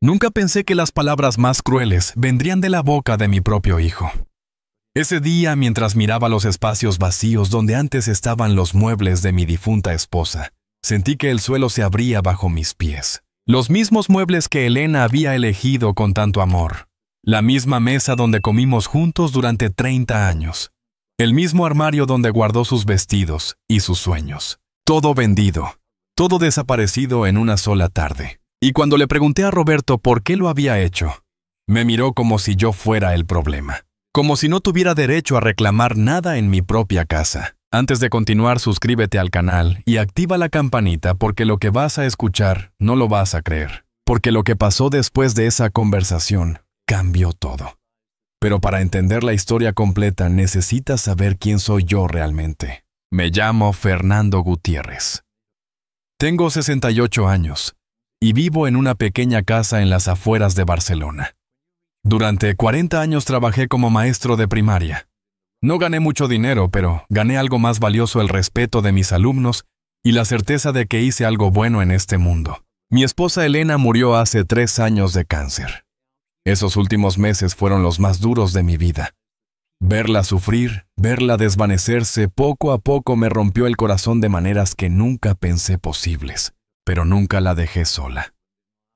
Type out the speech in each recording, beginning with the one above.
Nunca pensé que las palabras más crueles vendrían de la boca de mi propio hijo. Ese día, mientras miraba los espacios vacíos donde antes estaban los muebles de mi difunta esposa, sentí que el suelo se abría bajo mis pies. Los mismos muebles que Elena había elegido con tanto amor. La misma mesa donde comimos juntos durante 30 años. El mismo armario donde guardó sus vestidos y sus sueños. Todo vendido. Todo desaparecido en una sola tarde. Y cuando le pregunté a Roberto por qué lo había hecho, me miró como si yo fuera el problema. Como si no tuviera derecho a reclamar nada en mi propia casa. Antes de continuar, suscríbete al canal y activa la campanita porque lo que vas a escuchar no lo vas a creer. Porque lo que pasó después de esa conversación cambió todo. Pero para entender la historia completa necesitas saber quién soy yo realmente. Me llamo Fernando Gutiérrez. Tengo 68 años y vivo en una pequeña casa en las afueras de Barcelona. Durante 40 años trabajé como maestro de primaria. No gané mucho dinero, pero gané algo más valioso: el respeto de mis alumnos y la certeza de que hice algo bueno en este mundo. Mi esposa Elena murió hace 3 años de cáncer. Esos últimos meses fueron los más duros de mi vida. Verla sufrir, verla desvanecerse, poco a poco me rompió el corazón de maneras que nunca pensé posibles. Pero nunca la dejé sola.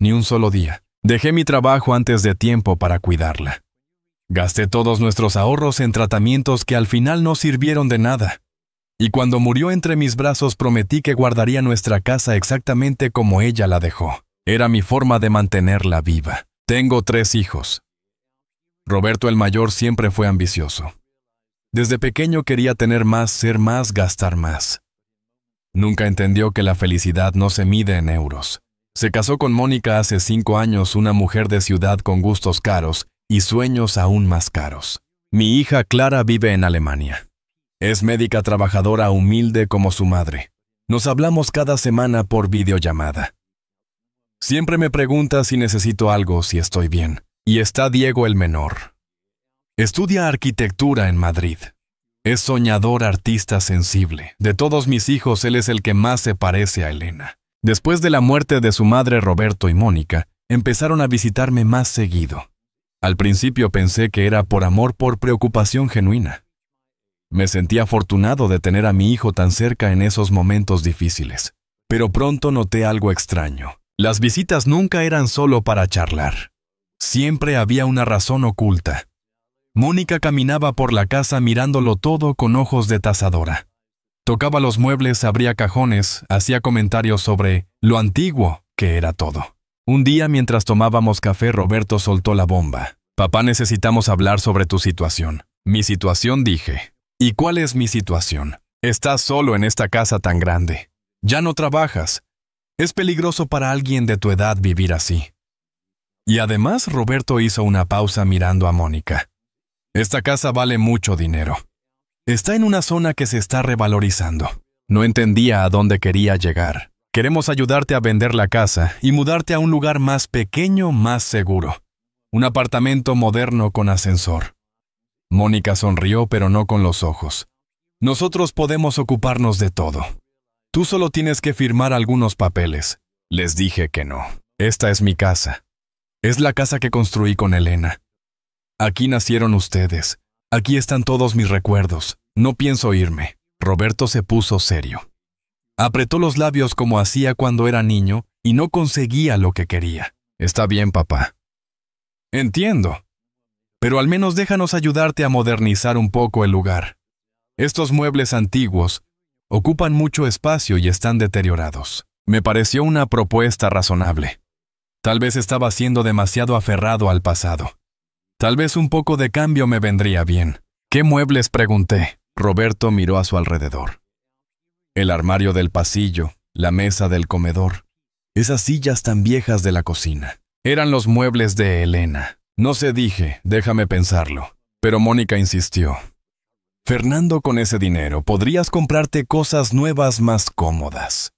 Ni un solo día. Dejé mi trabajo antes de tiempo para cuidarla. Gasté todos nuestros ahorros en tratamientos que al final no sirvieron de nada. Y cuando murió entre mis brazos prometí que guardaría nuestra casa exactamente como ella la dejó. Era mi forma de mantenerla viva. Tengo 3 hijos. Roberto, el mayor, siempre fue ambicioso. Desde pequeño quería tener más, ser más, gastar más. Nunca entendió que la felicidad no se mide en euros. Se casó con Mónica hace 5 años, una mujer de ciudad con gustos caros y sueños aún más caros. Mi hija Clara vive en Alemania. Es médica trabajadora humilde como su madre. Nos hablamos cada semana por videollamada. Siempre me pregunta si necesito algo, si estoy bien. Y está Diego, el menor. Estudia arquitectura en Madrid. Es soñador, artista sensible. De todos mis hijos, él es el que más se parece a Elena. Después de la muerte de su madre, Roberto y Mónica empezaron a visitarme más seguido. Al principio pensé que era por amor, por preocupación genuina. Me sentí afortunado de tener a mi hijo tan cerca en esos momentos difíciles. Pero pronto noté algo extraño. Las visitas nunca eran solo para charlar. Siempre había una razón oculta. Mónica caminaba por la casa mirándolo todo con ojos de tasadora. Tocaba los muebles, abría cajones, hacía comentarios sobre lo antiguo que era todo. Un día, mientras tomábamos café, Roberto soltó la bomba. Papá, necesitamos hablar sobre tu situación. Mi situación, dije. ¿Y cuál es mi situación? Estás solo en esta casa tan grande. Ya no trabajas. Es peligroso para alguien de tu edad vivir así. Y además, Roberto hizo una pausa mirando a Mónica. Esta casa vale mucho dinero. Está en una zona que se está revalorizando. No entendía a dónde quería llegar. Queremos ayudarte a vender la casa y mudarte a un lugar más pequeño, más seguro. Un apartamento moderno con ascensor. Mónica sonrió, pero no con los ojos. Nosotros podemos ocuparnos de todo. Tú solo tienes que firmar algunos papeles. Les dije que no. Esta es mi casa. Es la casa que construí con Elena. Aquí nacieron ustedes. Aquí están todos mis recuerdos. No pienso irme. Roberto se puso serio. Apretó los labios como hacía cuando era niño y no conseguía lo que quería. Está bien, papá. Entiendo. Pero al menos déjanos ayudarte a modernizar un poco el lugar. Estos muebles antiguos ocupan mucho espacio y están deteriorados. Me pareció una propuesta razonable. Tal vez estaba siendo demasiado aferrado al pasado. Tal vez un poco de cambio me vendría bien. ¿Qué muebles?, pregunté. Roberto miró a su alrededor. El armario del pasillo, la mesa del comedor, esas sillas tan viejas de la cocina. Eran los muebles de Elena. No sé, dije, déjame pensarlo. Pero Mónica insistió. Fernando, con ese dinero podrías comprarte cosas nuevas más cómodas.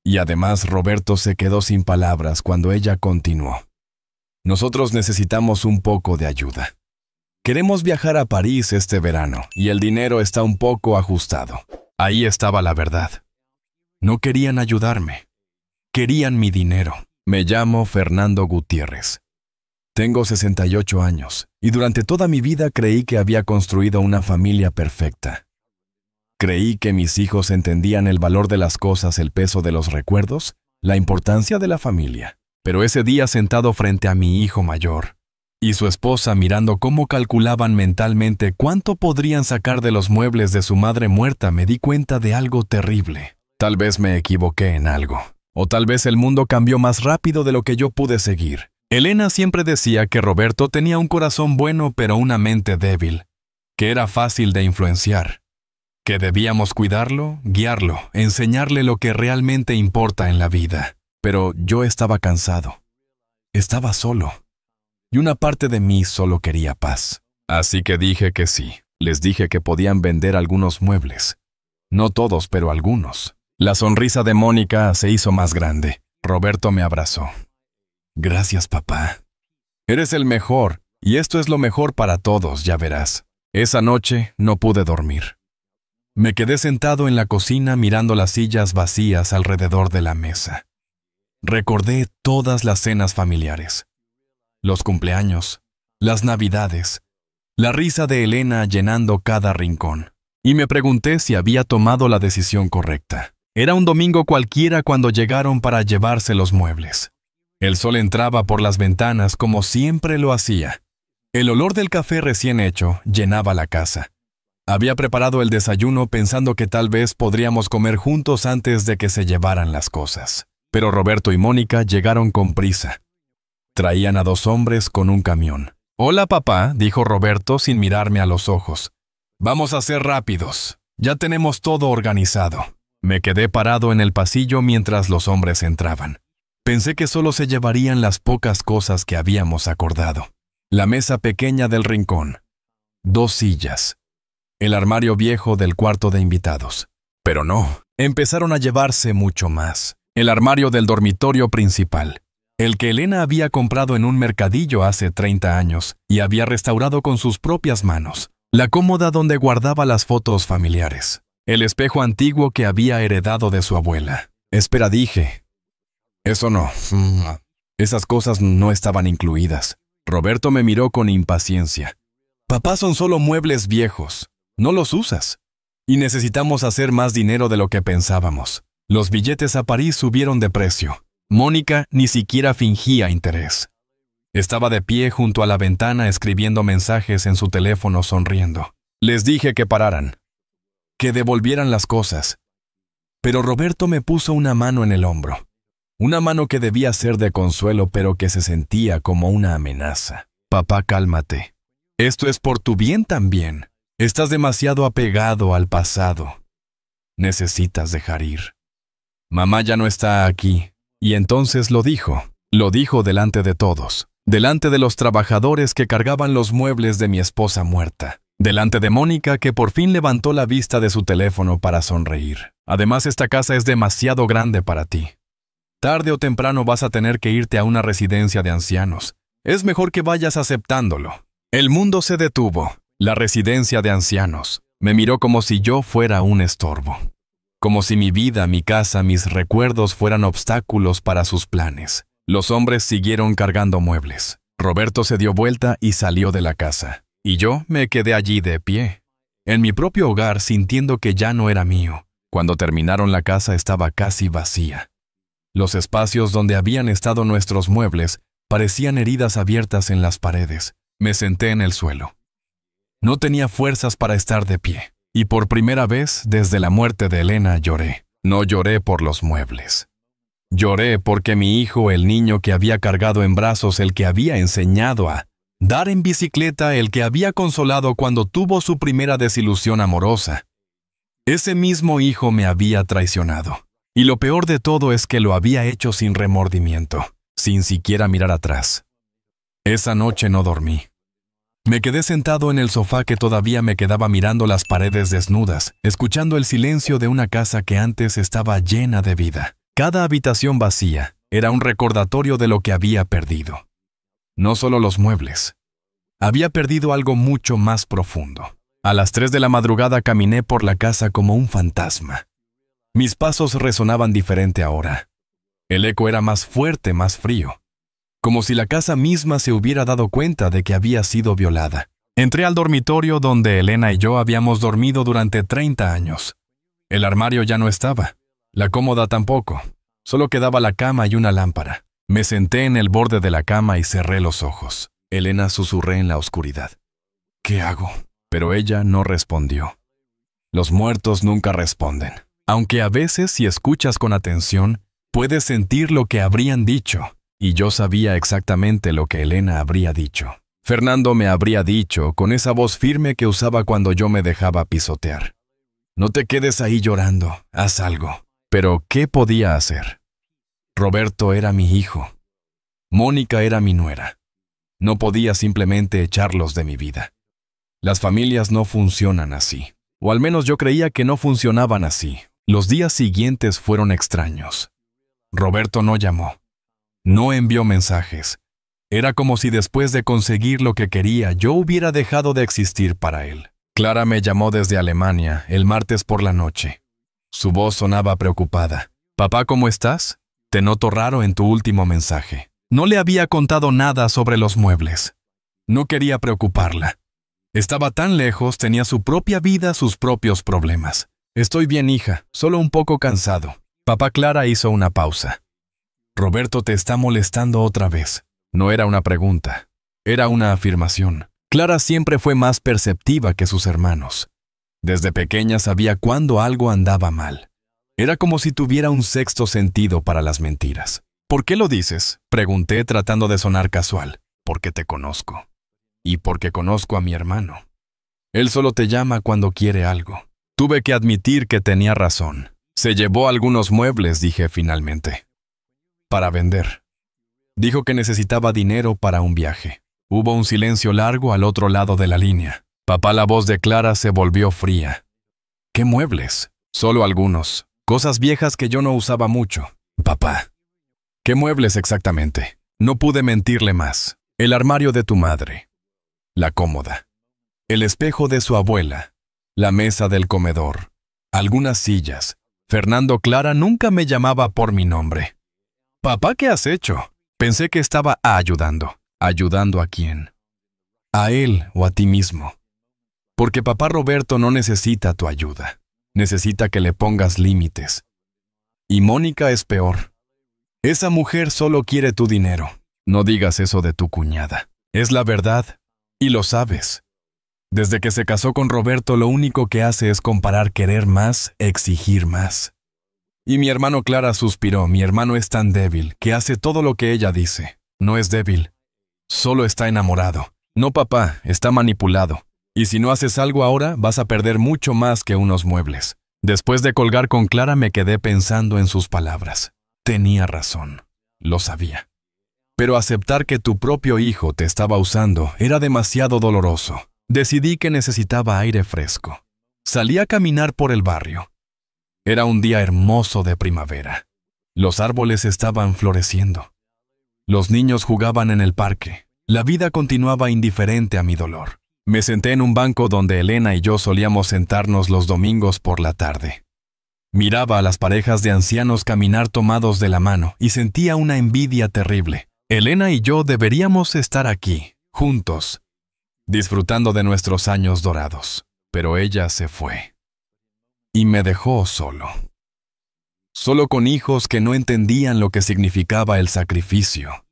Y además Roberto se quedó sin palabras cuando ella continuó. Nosotros necesitamos un poco de ayuda. Queremos viajar a París este verano y el dinero está un poco ajustado. Ahí estaba la verdad. No querían ayudarme. Querían mi dinero. Me llamo Fernando Gutiérrez. Tengo 68 años y durante toda mi vida creí que había construido una familia perfecta. Creí que mis hijos entendían el valor de las cosas, el peso de los recuerdos, la importancia de la familia. Pero ese día sentado frente a mi hijo mayor y su esposa mirando cómo calculaban mentalmente cuánto podrían sacar de los muebles de su madre muerta, me di cuenta de algo terrible. Tal vez me equivoqué en algo, o tal vez el mundo cambió más rápido de lo que yo pude seguir. Elena siempre decía que Roberto tenía un corazón bueno pero una mente débil, que era fácil de influenciar, que debíamos cuidarlo, guiarlo, enseñarle lo que realmente importa en la vida. Pero yo estaba cansado, estaba solo, y una parte de mí solo quería paz. Así que dije que sí. Les dije que podían vender algunos muebles. No todos, pero algunos. La sonrisa de Mónica se hizo más grande. Roberto me abrazó. Gracias, papá. Eres el mejor, y esto es lo mejor para todos, ya verás. Esa noche no pude dormir. Me quedé sentado en la cocina mirando las sillas vacías alrededor de la mesa. Recordé todas las cenas familiares, los cumpleaños, las navidades, la risa de Elena llenando cada rincón. Y me pregunté si había tomado la decisión correcta. Era un domingo cualquiera cuando llegaron para llevarse los muebles. El sol entraba por las ventanas como siempre lo hacía. El olor del café recién hecho llenaba la casa. Había preparado el desayuno pensando que tal vez podríamos comer juntos antes de que se llevaran las cosas. Pero Roberto y Mónica llegaron con prisa. Traían a 2 hombres con un camión. «Hola, papá», dijo Roberto sin mirarme a los ojos. «Vamos a ser rápidos. Ya tenemos todo organizado». Me quedé parado en el pasillo mientras los hombres entraban. Pensé que solo se llevarían las pocas cosas que habíamos acordado. La mesa pequeña del rincón, 2 sillas, el armario viejo del cuarto de invitados. Pero no, empezaron a llevarse mucho más. El armario del dormitorio principal, el que Elena había comprado en un mercadillo hace 30 años y había restaurado con sus propias manos. La cómoda donde guardaba las fotos familiares. El espejo antiguo que había heredado de su abuela. Espera, dije. Eso no. Esas cosas no estaban incluidas. Roberto me miró con impaciencia. Papá, son solo muebles viejos. No los usas. Y necesitamos hacer más dinero de lo que pensábamos. Los billetes a París subieron de precio. Mónica ni siquiera fingía interés. Estaba de pie junto a la ventana escribiendo mensajes en su teléfono sonriendo. Les dije que pararan, que devolvieran las cosas. Pero Roberto me puso una mano en el hombro. Una mano que debía ser de consuelo, pero que se sentía como una amenaza. Papá, cálmate. Esto es por tu bien también. Estás demasiado apegado al pasado. Necesitas dejar ir. Mamá ya no está aquí. Y entonces lo dijo delante de todos, delante de los trabajadores que cargaban los muebles de mi esposa muerta, delante de Mónica que por fin levantó la vista de su teléfono para sonreír. Además, esta casa es demasiado grande para ti. Tarde o temprano vas a tener que irte a una residencia de ancianos. Es mejor que vayas aceptándolo. El mundo se detuvo. La residencia de ancianos. Me miró como si yo fuera un estorbo. Como si mi vida, mi casa, mis recuerdos fueran obstáculos para sus planes. Los hombres siguieron cargando muebles. Roberto se dio vuelta y salió de la casa. Y yo me quedé allí de pie, en mi propio hogar, sintiendo que ya no era mío. Cuando terminaron, la casa estaba casi vacía. Los espacios donde habían estado nuestros muebles parecían heridas abiertas en las paredes. Me senté en el suelo. No tenía fuerzas para estar de pie. Y por primera vez, desde la muerte de Elena, lloré. No lloré por los muebles. Lloré porque mi hijo, el niño que había cargado en brazos, el que había enseñado a dar en bicicleta, el que había consolado cuando tuvo su primera desilusión amorosa. Ese mismo hijo me había traicionado. Y lo peor de todo es que lo había hecho sin remordimiento, sin siquiera mirar atrás. Esa noche no dormí. Me quedé sentado en el sofá que todavía me quedaba mirando las paredes desnudas, escuchando el silencio de una casa que antes estaba llena de vida. Cada habitación vacía era un recordatorio de lo que había perdido. No solo los muebles. Había perdido algo mucho más profundo. A las 3 de la madrugada caminé por la casa como un fantasma. Mis pasos resonaban diferente ahora. El eco era más fuerte, más frío, como si la casa misma se hubiera dado cuenta de que había sido violada. Entré al dormitorio donde Elena y yo habíamos dormido durante 30 años. El armario ya no estaba, la cómoda tampoco, solo quedaba la cama y una lámpara. Me senté en el borde de la cama y cerré los ojos. Elena susurré en la oscuridad. ¿Qué hago? Pero ella no respondió. Los muertos nunca responden. Aunque a veces, si escuchas con atención, puedes sentir lo que habrían dicho. Y yo sabía exactamente lo que Elena habría dicho. Fernando me habría dicho, con esa voz firme que usaba cuando yo me dejaba pisotear. No te quedes ahí llorando, haz algo. Pero, ¿qué podía hacer? Roberto era mi hijo. Mónica era mi nuera. No podía simplemente echarlos de mi vida. Las familias no funcionan así. O al menos yo creía que no funcionaban así. Los días siguientes fueron extraños. Roberto no llamó. No envió mensajes. Era como si después de conseguir lo que quería, yo hubiera dejado de existir para él. Clara me llamó desde Alemania el martes por la noche. Su voz sonaba preocupada. «Papá, ¿cómo estás? Te noto raro en tu último mensaje». No le había contado nada sobre los muebles. No quería preocuparla. Estaba tan lejos, tenía su propia vida, sus propios problemas. «Estoy bien, hija, solo un poco cansado». Papá. Clara hizo una pausa. «Roberto te está molestando otra vez». No era una pregunta, era una afirmación. Clara siempre fue más perceptiva que sus hermanos. Desde pequeña sabía cuándo algo andaba mal. Era como si tuviera un sexto sentido para las mentiras. «¿Por qué lo dices?», pregunté tratando de sonar casual. «Porque te conozco. Y porque conozco a mi hermano. Él solo te llama cuando quiere algo». Tuve que admitir que tenía razón. «Se llevó algunos muebles», dije finalmente. «Para vender». Dijo que necesitaba dinero para un viaje. Hubo un silencio largo al otro lado de la línea. Papá, la voz de Clara se volvió fría. «¿Qué muebles?» «Solo algunos. Cosas viejas que yo no usaba mucho». «Papá». «¿Qué muebles exactamente?» No pude mentirle más. «El armario de tu madre. La cómoda. El espejo de su abuela. La mesa del comedor. Algunas sillas». Fernando. Clara nunca me llamaba por mi nombre. «Papá, ¿qué has hecho?» Pensé que estaba ayudando. ¿Ayudando a quién? ¿A él o a ti mismo? Porque papá Roberto no necesita tu ayuda. Necesita que le pongas límites. Y Mónica es peor. Esa mujer solo quiere tu dinero. No digas eso de tu cuñada. Es la verdad. Y lo sabes. Desde que se casó con Roberto, lo único que hace es comparar querer más, exigir más. Y mi hermano. Clara suspiró. «Mi hermano es tan débil que hace todo lo que ella dice». «No es débil. Solo está enamorado». «No, papá, está manipulado. Y si no haces algo ahora, vas a perder mucho más que unos muebles». Después de colgar con Clara me quedé pensando en sus palabras. Tenía razón. Lo sabía. Pero aceptar que tu propio hijo te estaba usando era demasiado doloroso. Decidí que necesitaba aire fresco. Salí a caminar por el barrio. Era un día hermoso de primavera. Los árboles estaban floreciendo. Los niños jugaban en el parque. La vida continuaba indiferente a mi dolor. Me senté en un banco donde Elena y yo solíamos sentarnos los domingos por la tarde. Miraba a las parejas de ancianos caminar tomados de la mano y sentía una envidia terrible. Elena y yo deberíamos estar aquí, juntos, disfrutando de nuestros años dorados. Pero ella se fue. Y me dejó solo. Solo con hijos que no entendían lo que significaba el sacrificio,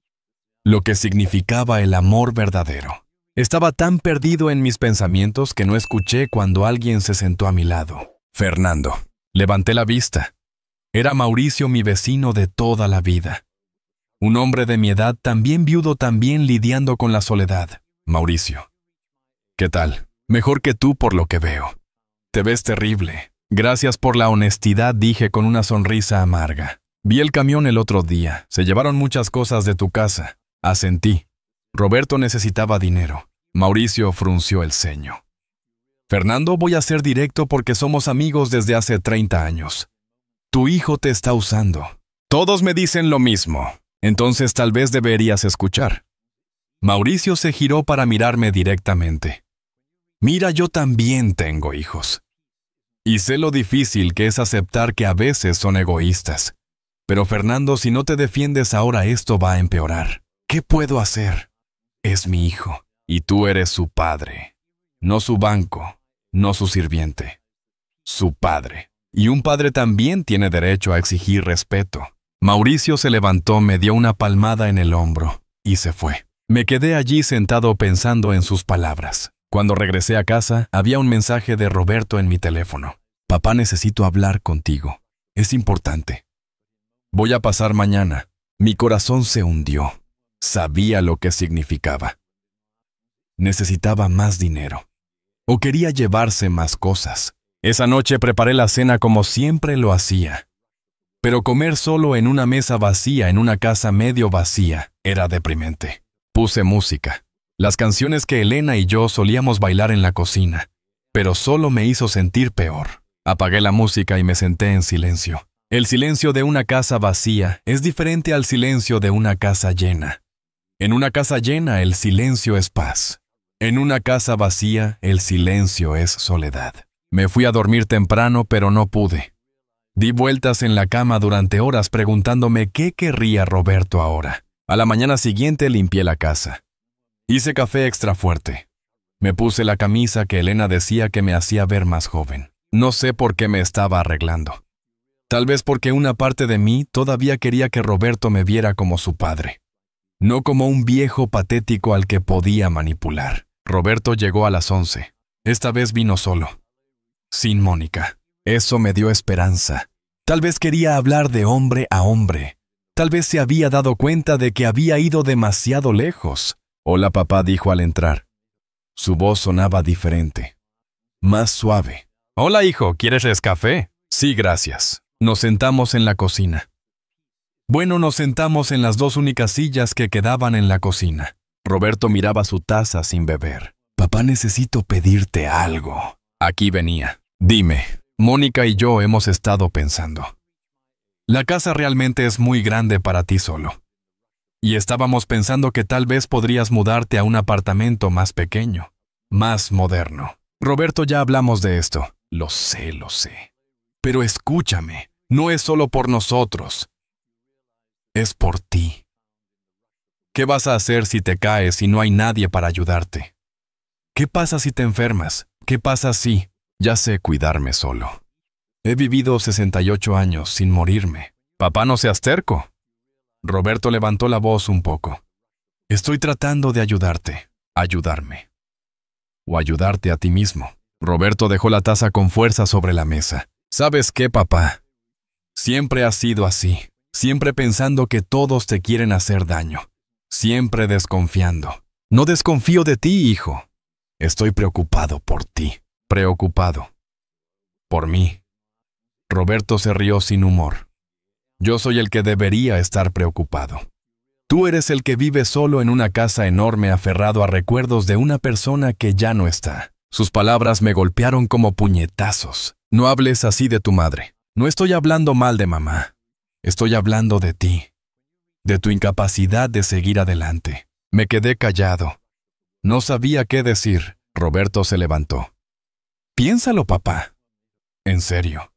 lo que significaba el amor verdadero. Estaba tan perdido en mis pensamientos que no escuché cuando alguien se sentó a mi lado. Fernando. Levanté la vista. Era Mauricio, mi vecino de toda la vida. Un hombre de mi edad, también viudo, también lidiando con la soledad. Mauricio. ¿Qué tal? Mejor que tú por lo que veo. Te ves terrible. Gracias por la honestidad, dije con una sonrisa amarga. Vi el camión el otro día. Se llevaron muchas cosas de tu casa. Asentí. Roberto necesitaba dinero. Mauricio frunció el ceño. Fernando, voy a ser directo porque somos amigos desde hace 30 años. Tu hijo te está usando. Todos me dicen lo mismo. Entonces tal vez deberías escuchar. Mauricio se giró para mirarme directamente. Mira, yo también tengo hijos. Y sé lo difícil que es aceptar que a veces son egoístas. Pero Fernando, si no te defiendes ahora, esto va a empeorar. ¿Qué puedo hacer? Es mi hijo, y tú eres su padre. No su banco, no su sirviente. Su padre. Y un padre también tiene derecho a exigir respeto. Mauricio se levantó, me dio una palmada en el hombro y se fue. Me quedé allí sentado pensando en sus palabras. Cuando regresé a casa, había un mensaje de Roberto en mi teléfono. Papá, necesito hablar contigo. Es importante. Voy a pasar mañana. Mi corazón se hundió. Sabía lo que significaba. Necesitaba más dinero. O quería llevarse más cosas. Esa noche preparé la cena como siempre lo hacía. Pero comer solo en una mesa vacía, en una casa medio vacía, era deprimente. Puse música. Las canciones que Elena y yo solíamos bailar en la cocina. Pero solo me hizo sentir peor. Apagué la música y me senté en silencio. El silencio de una casa vacía es diferente al silencio de una casa llena. En una casa llena, el silencio es paz. En una casa vacía, el silencio es soledad. Me fui a dormir temprano, pero no pude. Di vueltas en la cama durante horas preguntándome qué querría Roberto ahora. A la mañana siguiente limpié la casa. Hice café extra fuerte. Me puse la camisa que Elena decía que me hacía ver más joven. No sé por qué me estaba arreglando. Tal vez porque una parte de mí todavía quería que Roberto me viera como su padre. No como un viejo patético al que podía manipular. Roberto llegó a las 11. Esta vez vino solo. Sin Mónica. Eso me dio esperanza. Tal vez quería hablar de hombre a hombre. Tal vez se había dado cuenta de que había ido demasiado lejos. Hola, papá, dijo al entrar. Su voz sonaba diferente. Más suave. Hola, hijo, ¿quieres café? Sí, gracias. Nos sentamos en la cocina. Bueno, nos sentamos en las dos únicas sillas que quedaban en la cocina. Roberto miraba su taza sin beber. Papá, necesito pedirte algo. Aquí venía. Dime. Mónica y yo hemos estado pensando. La casa realmente es muy grande para ti solo. Y estábamos pensando que tal vez podrías mudarte a un apartamento más pequeño, más moderno. Roberto, ya hablamos de esto. Lo sé, lo sé. Pero escúchame, no es solo por nosotros. Es por ti. ¿Qué vas a hacer si te caes y no hay nadie para ayudarte? ¿Qué pasa si te enfermas? ¿Qué pasa si? Ya sé cuidarme solo. He vivido 68 años sin morirme. Papá, no seas terco. Roberto levantó la voz un poco. Estoy tratando de ayudarte, ayudarme. O ayudarte a ti mismo. Roberto dejó la taza con fuerza sobre la mesa. ¿Sabes qué, papá? Siempre has sido así. Siempre pensando que todos te quieren hacer daño. Siempre desconfiando. No desconfío de ti, hijo. Estoy preocupado por ti. Preocupado. Por mí. Roberto se rió sin humor. Yo soy el que debería estar preocupado. Tú eres el que vive solo en una casa enorme aferrado a recuerdos de una persona que ya no está. Sus palabras me golpearon como puñetazos. No hables así de tu madre. No estoy hablando mal de mamá. Estoy hablando de ti. De tu incapacidad de seguir adelante. Me quedé callado. No sabía qué decir. Roberto se levantó. Piénsalo, papá. En serio.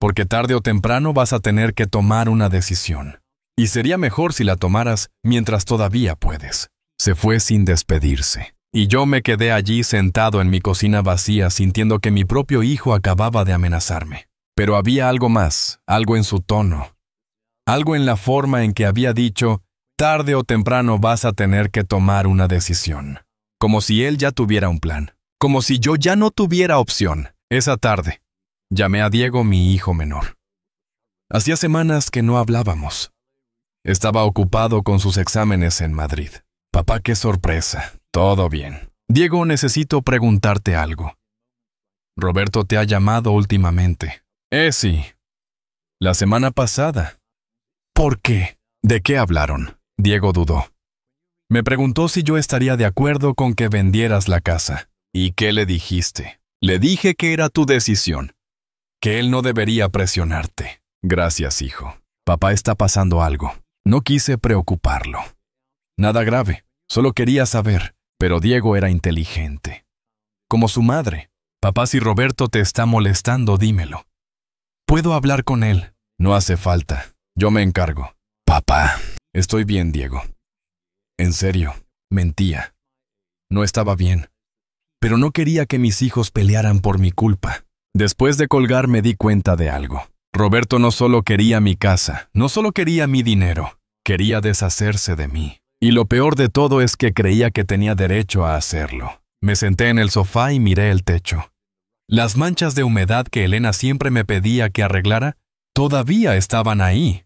Porque tarde o temprano vas a tener que tomar una decisión. Y sería mejor si la tomaras mientras todavía puedes. Se fue sin despedirse. Y yo me quedé allí sentado en mi cocina vacía sintiendo que mi propio hijo acababa de amenazarme. Pero había algo más, algo en su tono. Algo en la forma en que había dicho, tarde o temprano vas a tener que tomar una decisión. Como si él ya tuviera un plan. Como si yo ya no tuviera opción. Esa tarde, llamé a Diego, mi hijo menor. Hacía semanas que no hablábamos. Estaba ocupado con sus exámenes en Madrid. Papá, qué sorpresa. Todo bien. Diego, necesito preguntarte algo. Roberto te ha llamado últimamente. Sí. La semana pasada. ¿Por qué? ¿De qué hablaron? Diego dudó. Me preguntó si yo estaría de acuerdo con que vendieras la casa. ¿Y qué le dijiste? Le dije que era tu decisión. Que él no debería presionarte. Gracias, hijo. Papá, está pasando algo. No quise preocuparlo. Nada grave. Solo quería saber. Pero Diego era inteligente. Como su madre. Papá, si Roberto te está molestando, dímelo. Puedo hablar con él. No hace falta. Yo me encargo. Papá. Estoy bien, Diego. En serio, mentía. No estaba bien. Pero no quería que mis hijos pelearan por mi culpa. Después de colgar me di cuenta de algo. Roberto no solo quería mi casa, no solo quería mi dinero, quería deshacerse de mí. Y lo peor de todo es que creía que tenía derecho a hacerlo. Me senté en el sofá y miré el techo. Las manchas de humedad que Elena siempre me pedía que arreglara, todavía estaban ahí.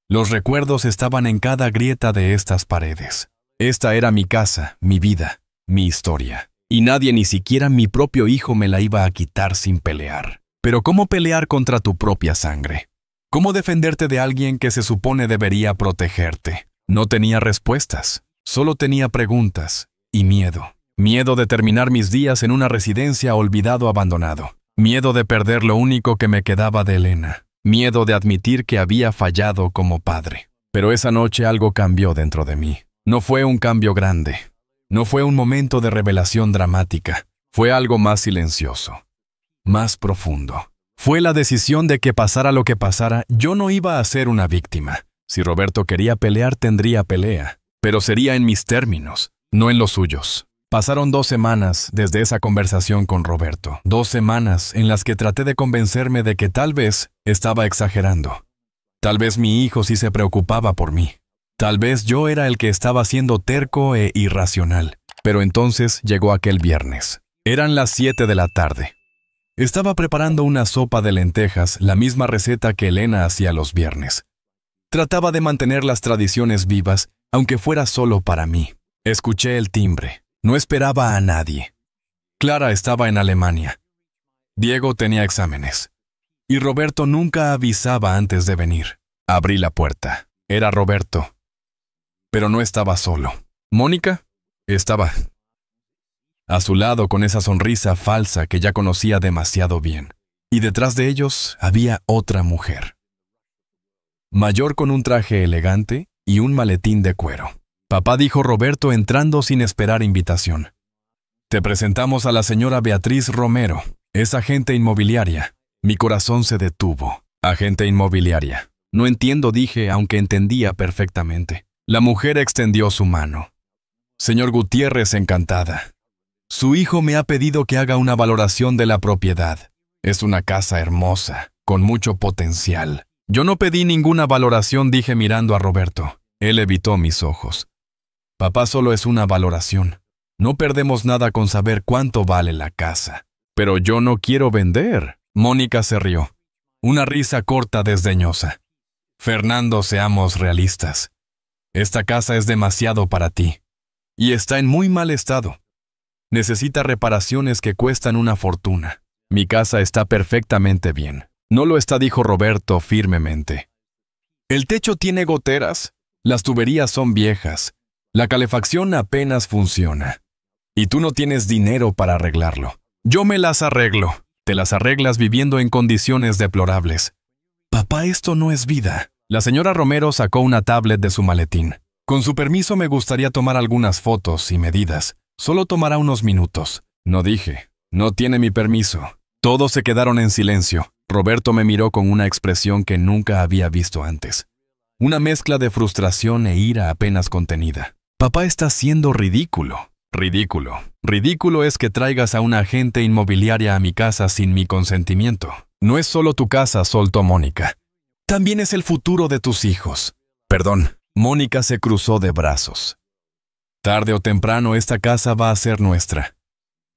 Los recuerdos estaban en cada grieta de estas paredes. Esta era mi casa, mi vida, mi historia. Y nadie, ni siquiera mi propio hijo, me la iba a quitar sin pelear. Pero ¿cómo pelear contra tu propia sangre? ¿Cómo defenderte de alguien que se supone debería protegerte? No tenía respuestas, solo tenía preguntas y miedo. Miedo de terminar mis días en una residencia olvidado, abandonado. Miedo de perder lo único que me quedaba de Elena. Miedo de admitir que había fallado como padre. Pero esa noche algo cambió dentro de mí. No fue un cambio grande. No fue un momento de revelación dramática. Fue algo más silencioso, más profundo. Fue la decisión de que pasara lo que pasara, yo no iba a ser una víctima. Si Roberto quería pelear, tendría pelea. Pero sería en mis términos, no en los suyos. Pasaron 2 semanas desde esa conversación con Roberto. 2 semanas en las que traté de convencerme de que tal vez estaba exagerando. Tal vez mi hijo sí se preocupaba por mí. Tal vez yo era el que estaba siendo terco e irracional. Pero entonces llegó aquel viernes. Eran las 7 de la tarde. Estaba preparando una sopa de lentejas, la misma receta que Elena hacía los viernes. Trataba de mantener las tradiciones vivas, aunque fuera solo para mí. Escuché el timbre. No esperaba a nadie. Clara estaba en Alemania. Diego tenía exámenes. Y Roberto nunca avisaba antes de venir. Abrí la puerta. Era Roberto. Pero no estaba solo. ¿Mónica? Estaba a su lado con esa sonrisa falsa que ya conocía demasiado bien. Y detrás de ellos había otra mujer. Mayor, con un traje elegante y un maletín de cuero. Papá, dijo Roberto entrando sin esperar invitación. Te presentamos a la señora Beatriz Romero. Es agente inmobiliaria. Mi corazón se detuvo. Agente inmobiliaria. No entiendo, dije, aunque entendía perfectamente. La mujer extendió su mano. Señor Gutiérrez, encantada. Su hijo me ha pedido que haga una valoración de la propiedad. Es una casa hermosa, con mucho potencial. Yo no pedí ninguna valoración, dije mirando a Roberto. Él evitó mis ojos. Papá, solo es una valoración. No perdemos nada con saber cuánto vale la casa. Pero yo no quiero vender. Mónica se rió. Una risa corta, desdeñosa. Fernando, seamos realistas. Esta casa es demasiado para ti. Y está en muy mal estado. Necesita reparaciones que cuestan una fortuna. Mi casa está perfectamente bien. No lo está, dijo Roberto firmemente. El techo tiene goteras. Las tuberías son viejas. La calefacción apenas funciona. Y tú no tienes dinero para arreglarlo. Yo me las arreglo. Te las arreglas viviendo en condiciones deplorables. Papá, esto no es vida. La señora Romero sacó una tablet de su maletín. Con su permiso, me gustaría tomar algunas fotos y medidas. Solo tomará unos minutos. No dije. No tiene mi permiso. Todos se quedaron en silencio. Roberto me miró con una expresión que nunca había visto antes. Una mezcla de frustración e ira apenas contenida. Papá, está siendo ridículo. Ridículo. Ridículo es que traigas a una agente inmobiliaria a mi casa sin mi consentimiento. No es solo tu casa, soltó Mónica. También es el futuro de tus hijos. Perdón. Mónica se cruzó de brazos. Tarde o temprano esta casa va a ser nuestra.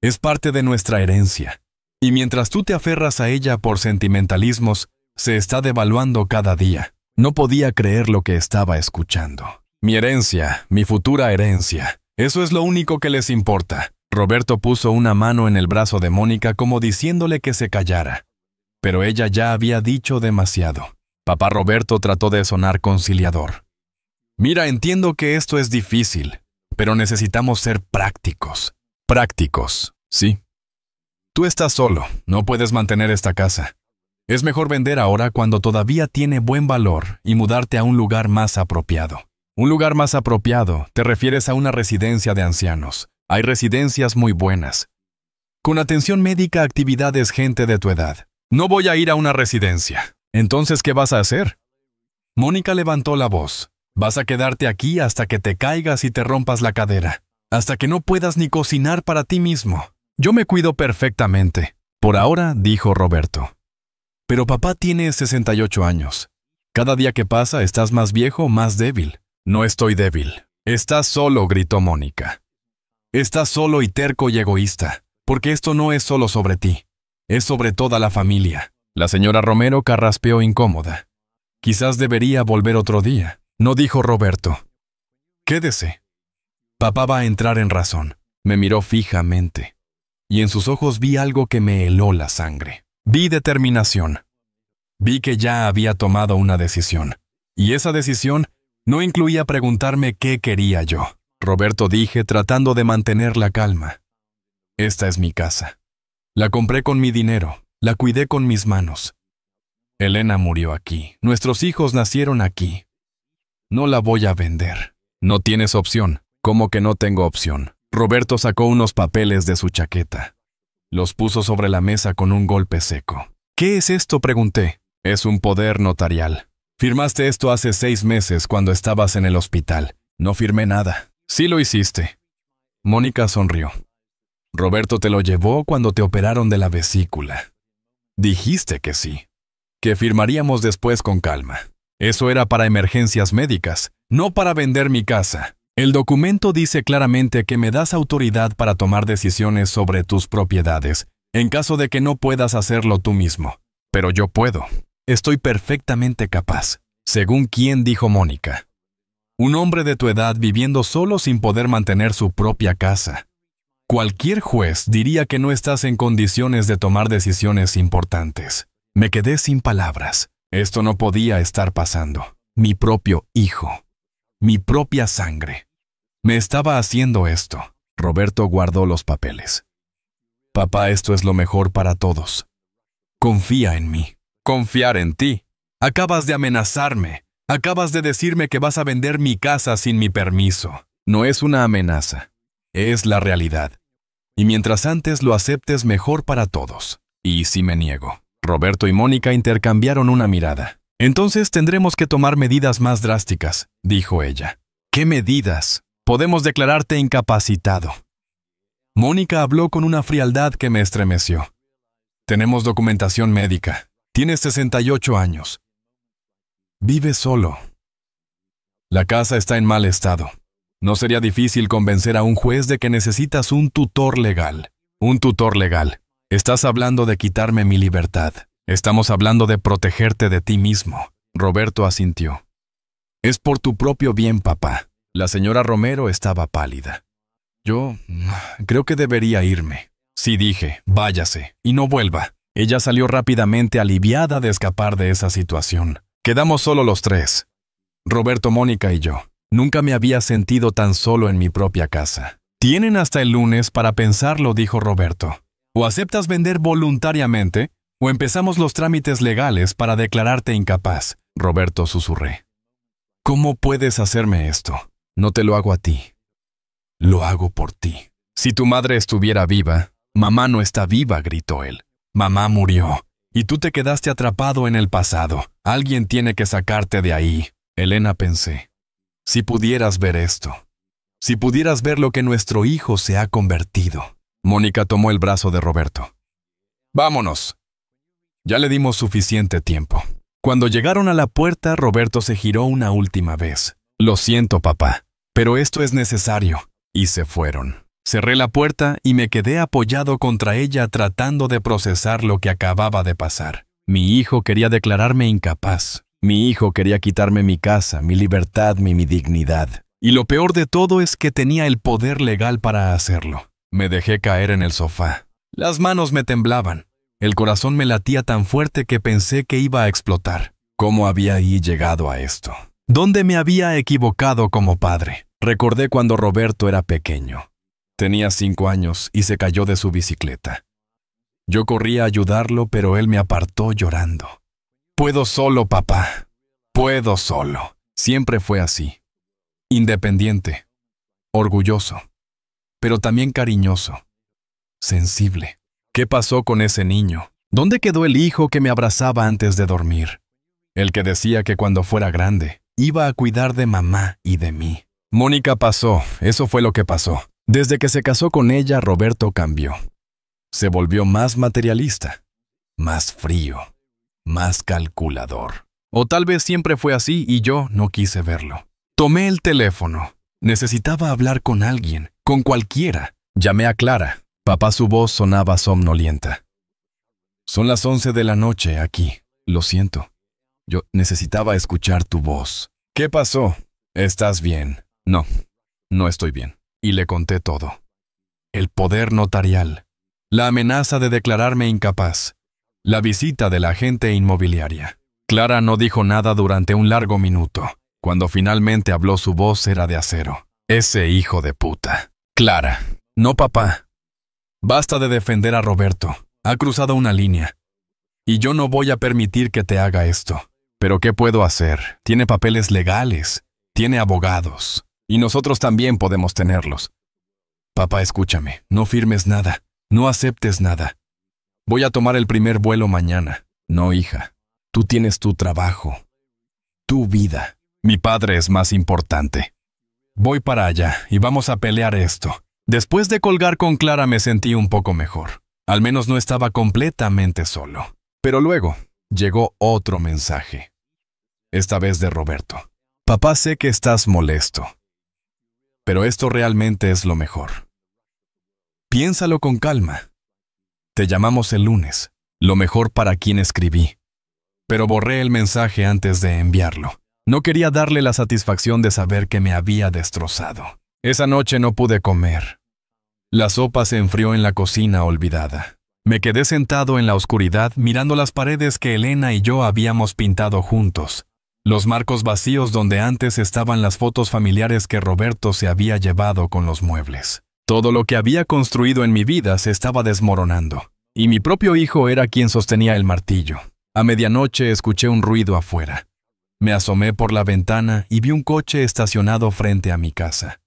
Es parte de nuestra herencia. Y mientras tú te aferras a ella por sentimentalismos, se está devaluando cada día. No podía creer lo que estaba escuchando. Mi herencia, mi futura herencia. Eso es lo único que les importa. Roberto puso una mano en el brazo de Mónica como diciéndole que se callara. Pero ella ya había dicho demasiado. Papá Roberto trató de sonar conciliador. Mira, entiendo que esto es difícil, pero necesitamos ser prácticos. Prácticos, sí. Tú estás solo, no puedes mantener esta casa. Es mejor vender ahora cuando todavía tiene buen valor y mudarte a un lugar más apropiado. Un lugar más apropiado, te refieres a una residencia de ancianos. Hay residencias muy buenas. Con atención médica, actividades, gente de tu edad. No voy a ir a una residencia. Entonces, ¿qué vas a hacer? Mónica levantó la voz. Vas a quedarte aquí hasta que te caigas y te rompas la cadera, hasta que no puedas ni cocinar para ti mismo. Yo me cuido perfectamente. Por ahora, dijo Roberto. Pero papá tiene 68 años. Cada día que pasa estás más viejo, más débil. No estoy débil. Estás solo, gritó Mónica. Estás solo y terco y egoísta, porque esto no es solo sobre ti. Es sobre toda la familia. La señora Romero carraspeó incómoda. Quizás debería volver otro día, no dijo Roberto. Quédese. Papá va a entrar en razón. Me miró fijamente, y en sus ojos vi algo que me heló la sangre. Vi determinación. Vi que ya había tomado una decisión, y esa decisión no incluía preguntarme qué quería yo. Roberto, dije, tratando de mantener la calma. Esta es mi casa. La compré con mi dinero, la cuidé con mis manos. Elena murió aquí, nuestros hijos nacieron aquí. No la voy a vender. No tienes opción. ¿Cómo que no tengo opción? Roberto sacó unos papeles de su chaqueta. Los puso sobre la mesa con un golpe seco. ¿Qué es esto?, pregunté. Es un poder notarial. Firmaste esto hace 6 meses cuando estabas en el hospital. No firmé nada. Sí lo hiciste. Mónica sonrió. Roberto te lo llevó cuando te operaron de la vesícula. Dijiste que sí. Que firmaríamos después con calma. Eso era para emergencias médicas, no para vender mi casa. El documento dice claramente que me das autoridad para tomar decisiones sobre tus propiedades, en caso de que no puedas hacerlo tú mismo. Pero yo puedo. Estoy perfectamente capaz. ¿Según quién?, dijo Mónica. Un hombre de tu edad viviendo solo sin poder mantener su propia casa. Cualquier juez diría que no estás en condiciones de tomar decisiones importantes. Me quedé sin palabras. Esto no podía estar pasando. Mi propio hijo. Mi propia sangre. Me estaba haciendo esto. Roberto guardó los papeles. Papá, esto es lo mejor para todos. Confía en mí. Confiar en ti. Acabas de amenazarme. Acabas de decirme que vas a vender mi casa sin mi permiso. No es una amenaza. Es la realidad. Y mientras antes lo aceptes, mejor para todos. ¿Y si me niego? Roberto y Mónica intercambiaron una mirada. Entonces tendremos que tomar medidas más drásticas, dijo ella. ¿Qué medidas? Podemos declararte incapacitado. Mónica habló con una frialdad que me estremeció. Tenemos documentación médica. Tienes 68 años. Vive solo. La casa está en mal estado. No sería difícil convencer a un juez de que necesitas un tutor legal. Un tutor legal. Estás hablando de quitarme mi libertad. Estamos hablando de protegerte de ti mismo. Roberto asintió. Es por tu propio bien, papá. La señora Romero estaba pálida. Yo creo que debería irme. Sí, dije, váyase y no vuelva. Ella salió rápidamente, aliviada de escapar de esa situación. Quedamos solo los 3. Roberto, Mónica y yo. Nunca me había sentido tan solo en mi propia casa. Tienen hasta el lunes para pensarlo, dijo Roberto. O aceptas vender voluntariamente, o empezamos los trámites legales para declararte incapaz. Roberto, susurré. ¿Cómo puedes hacerme esto? No te lo hago a ti. Lo hago por ti. Si tu madre estuviera viva. Mamá no está viva, gritó él. Mamá murió. Y tú te quedaste atrapado en el pasado. Alguien tiene que sacarte de ahí. Elena, pensé. Si pudieras ver esto. Si pudieras ver lo que nuestro hijo se ha convertido. Mónica tomó el brazo de Roberto. Vámonos. Ya le dimos suficiente tiempo. Cuando llegaron a la puerta, Roberto se giró una última vez. Lo siento, papá, pero esto es necesario. Y se fueron. Cerré la puerta y me quedé apoyado contra ella tratando de procesar lo que acababa de pasar. Mi hijo quería declararme incapaz. Mi hijo quería quitarme mi casa, mi libertad, mi dignidad. Y lo peor de todo es que tenía el poder legal para hacerlo. Me dejé caer en el sofá. Las manos me temblaban. El corazón me latía tan fuerte que pensé que iba a explotar. ¿Cómo había llegado a esto? ¿Dónde me había equivocado como padre? Recordé cuando Roberto era pequeño. Tenía 5 años y se cayó de su bicicleta. Yo corrí a ayudarlo, pero él me apartó llorando. Puedo solo, papá. Puedo solo. Siempre fue así. Independiente. Orgulloso. Pero también cariñoso. Sensible. ¿Qué pasó con ese niño? ¿Dónde quedó el hijo que me abrazaba antes de dormir? el que decía que cuando fuera grande iba a cuidar de mamá y de mí. Mónica pasó, eso fue lo que pasó. Desde que se casó con ella, Roberto cambió. Se volvió más materialista, más frío, más calculador. O tal vez siempre fue así y yo no quise verlo. Tomé el teléfono. Necesitaba hablar con alguien, con cualquiera. Llamé a Clara. Papá, su voz sonaba somnolienta. Son las 11 de la noche aquí. Lo siento. Yo necesitaba escuchar tu voz. ¿Qué pasó? ¿Estás bien? No, no estoy bien. Y le conté todo. El poder notarial. La amenaza de declararme incapaz. La visita de la agente inmobiliaria. Clara no dijo nada durante un largo minuto. Cuando finalmente habló, su voz era de acero. Ese hijo de puta. Clara. No, papá. Basta de defender a Roberto. Ha cruzado una línea. Y yo no voy a permitir que te haga esto. Pero ¿qué puedo hacer? Tiene papeles legales. Tiene abogados. Y nosotros también podemos tenerlos. Papá, escúchame. No firmes nada. No aceptes nada. Voy a tomar el primer vuelo mañana. No, hija. Tú tienes tu trabajo. Tu vida. Mi padre es más importante. Voy para allá y vamos a pelear esto. Después de colgar con Clara me sentí un poco mejor. Al menos no estaba completamente solo. Pero luego llegó otro mensaje. Esta vez de Roberto. Papá, sé que estás molesto. Pero esto realmente es lo mejor. Piénsalo con calma. Te llamamos el lunes. Lo mejor para quien escribí. Pero borré el mensaje antes de enviarlo. No quería darle la satisfacción de saber que me había destrozado. Esa noche no pude comer. La sopa se enfrió en la cocina olvidada. Me quedé sentado en la oscuridad mirando las paredes que Elena y yo habíamos pintado juntos. Los marcos vacíos donde antes estaban las fotos familiares que Roberto se había llevado con los muebles. Todo lo que había construido en mi vida se estaba desmoronando. Y mi propio hijo era quien sostenía el martillo. A medianoche escuché un ruido afuera. Me asomé por la ventana y vi un coche estacionado frente a mi casa.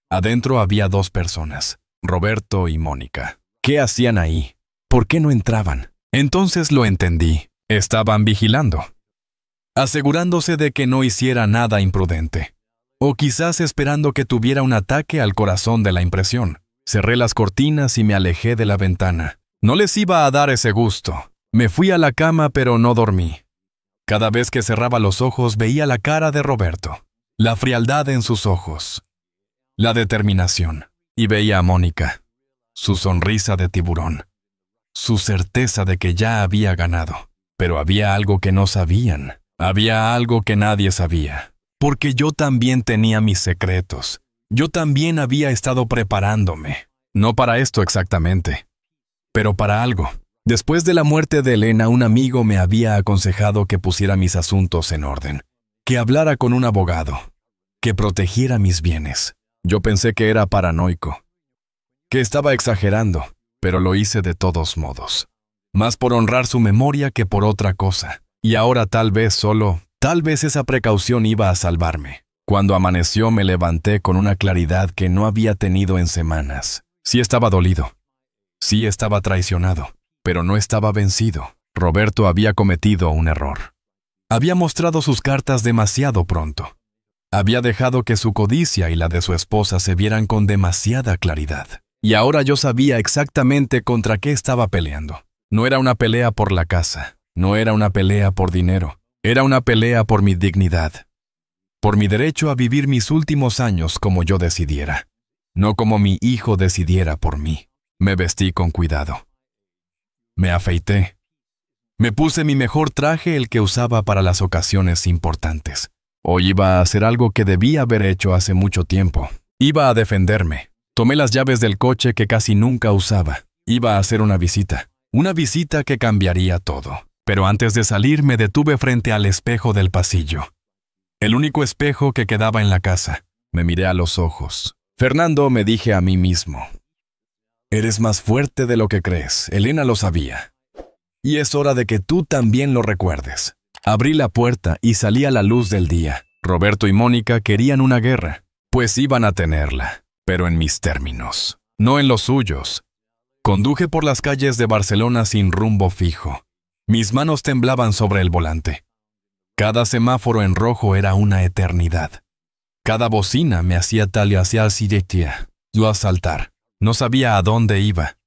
Adentro había 2 personas, Roberto y Mónica. ¿Qué hacían ahí? ¿Por qué no entraban? Entonces lo entendí. Estaban vigilando, asegurándose de que no hiciera nada imprudente. O quizás esperando que tuviera un ataque al corazón de la impresión. Cerré las cortinas y me alejé de la ventana. No les iba a dar ese gusto. Me fui a la cama, pero no dormí. Cada vez que cerraba los ojos veía la cara de Roberto, la frialdad en sus ojos, la determinación. Y veía a Mónica, su sonrisa de tiburón, su certeza de que ya había ganado. Pero había algo que no sabían, había algo que nadie sabía. Porque yo también tenía mis secretos. Yo también había estado preparándome. No para esto exactamente, pero para algo. Después de la muerte de Elena, un amigo me había aconsejado que pusiera mis asuntos en orden, que hablara con un abogado, que protegiera mis bienes. Yo pensé que era paranoico, que estaba exagerando, pero lo hice de todos modos. Más por honrar su memoria que por otra cosa. Y ahora tal vez esa precaución iba a salvarme. Cuando amaneció me levanté con una claridad que no había tenido en semanas. Sí estaba dolido, sí estaba traicionado. Pero no estaba vencido. Roberto había cometido un error. Había mostrado sus cartas demasiado pronto. Había dejado que su codicia y la de su esposa se vieran con demasiada claridad. Y ahora yo sabía exactamente contra qué estaba peleando. No era una pelea por la casa. No era una pelea por dinero. Era una pelea por mi dignidad. Por mi derecho a vivir mis últimos años como yo decidiera. No como mi hijo decidiera por mí. Me vestí con cuidado. Me afeité. Me puse mi mejor traje, el que usaba para las ocasiones importantes. Hoy iba a hacer algo que debía haber hecho hace mucho tiempo. Iba a defenderme. Tomé las llaves del coche que casi nunca usaba. Iba a hacer una visita que cambiaría todo. Pero antes de salir me detuve frente al espejo del pasillo. El único espejo que quedaba en la casa. Me miré a los ojos. Fernando, me dije a mí mismo. Eres más fuerte de lo que crees. Elena lo sabía. Y es hora de que tú también lo recuerdes. Abrí la puerta y salí a la luz del día. Roberto y Mónica querían una guerra, pues iban a tenerla, pero en mis términos, no en los suyos. Conduje por las calles de Barcelona sin rumbo fijo. Mis manos temblaban sobre el volante. Cada semáforo en rojo era una eternidad. Cada bocina me hacía yo saltar. No sabía a dónde iba.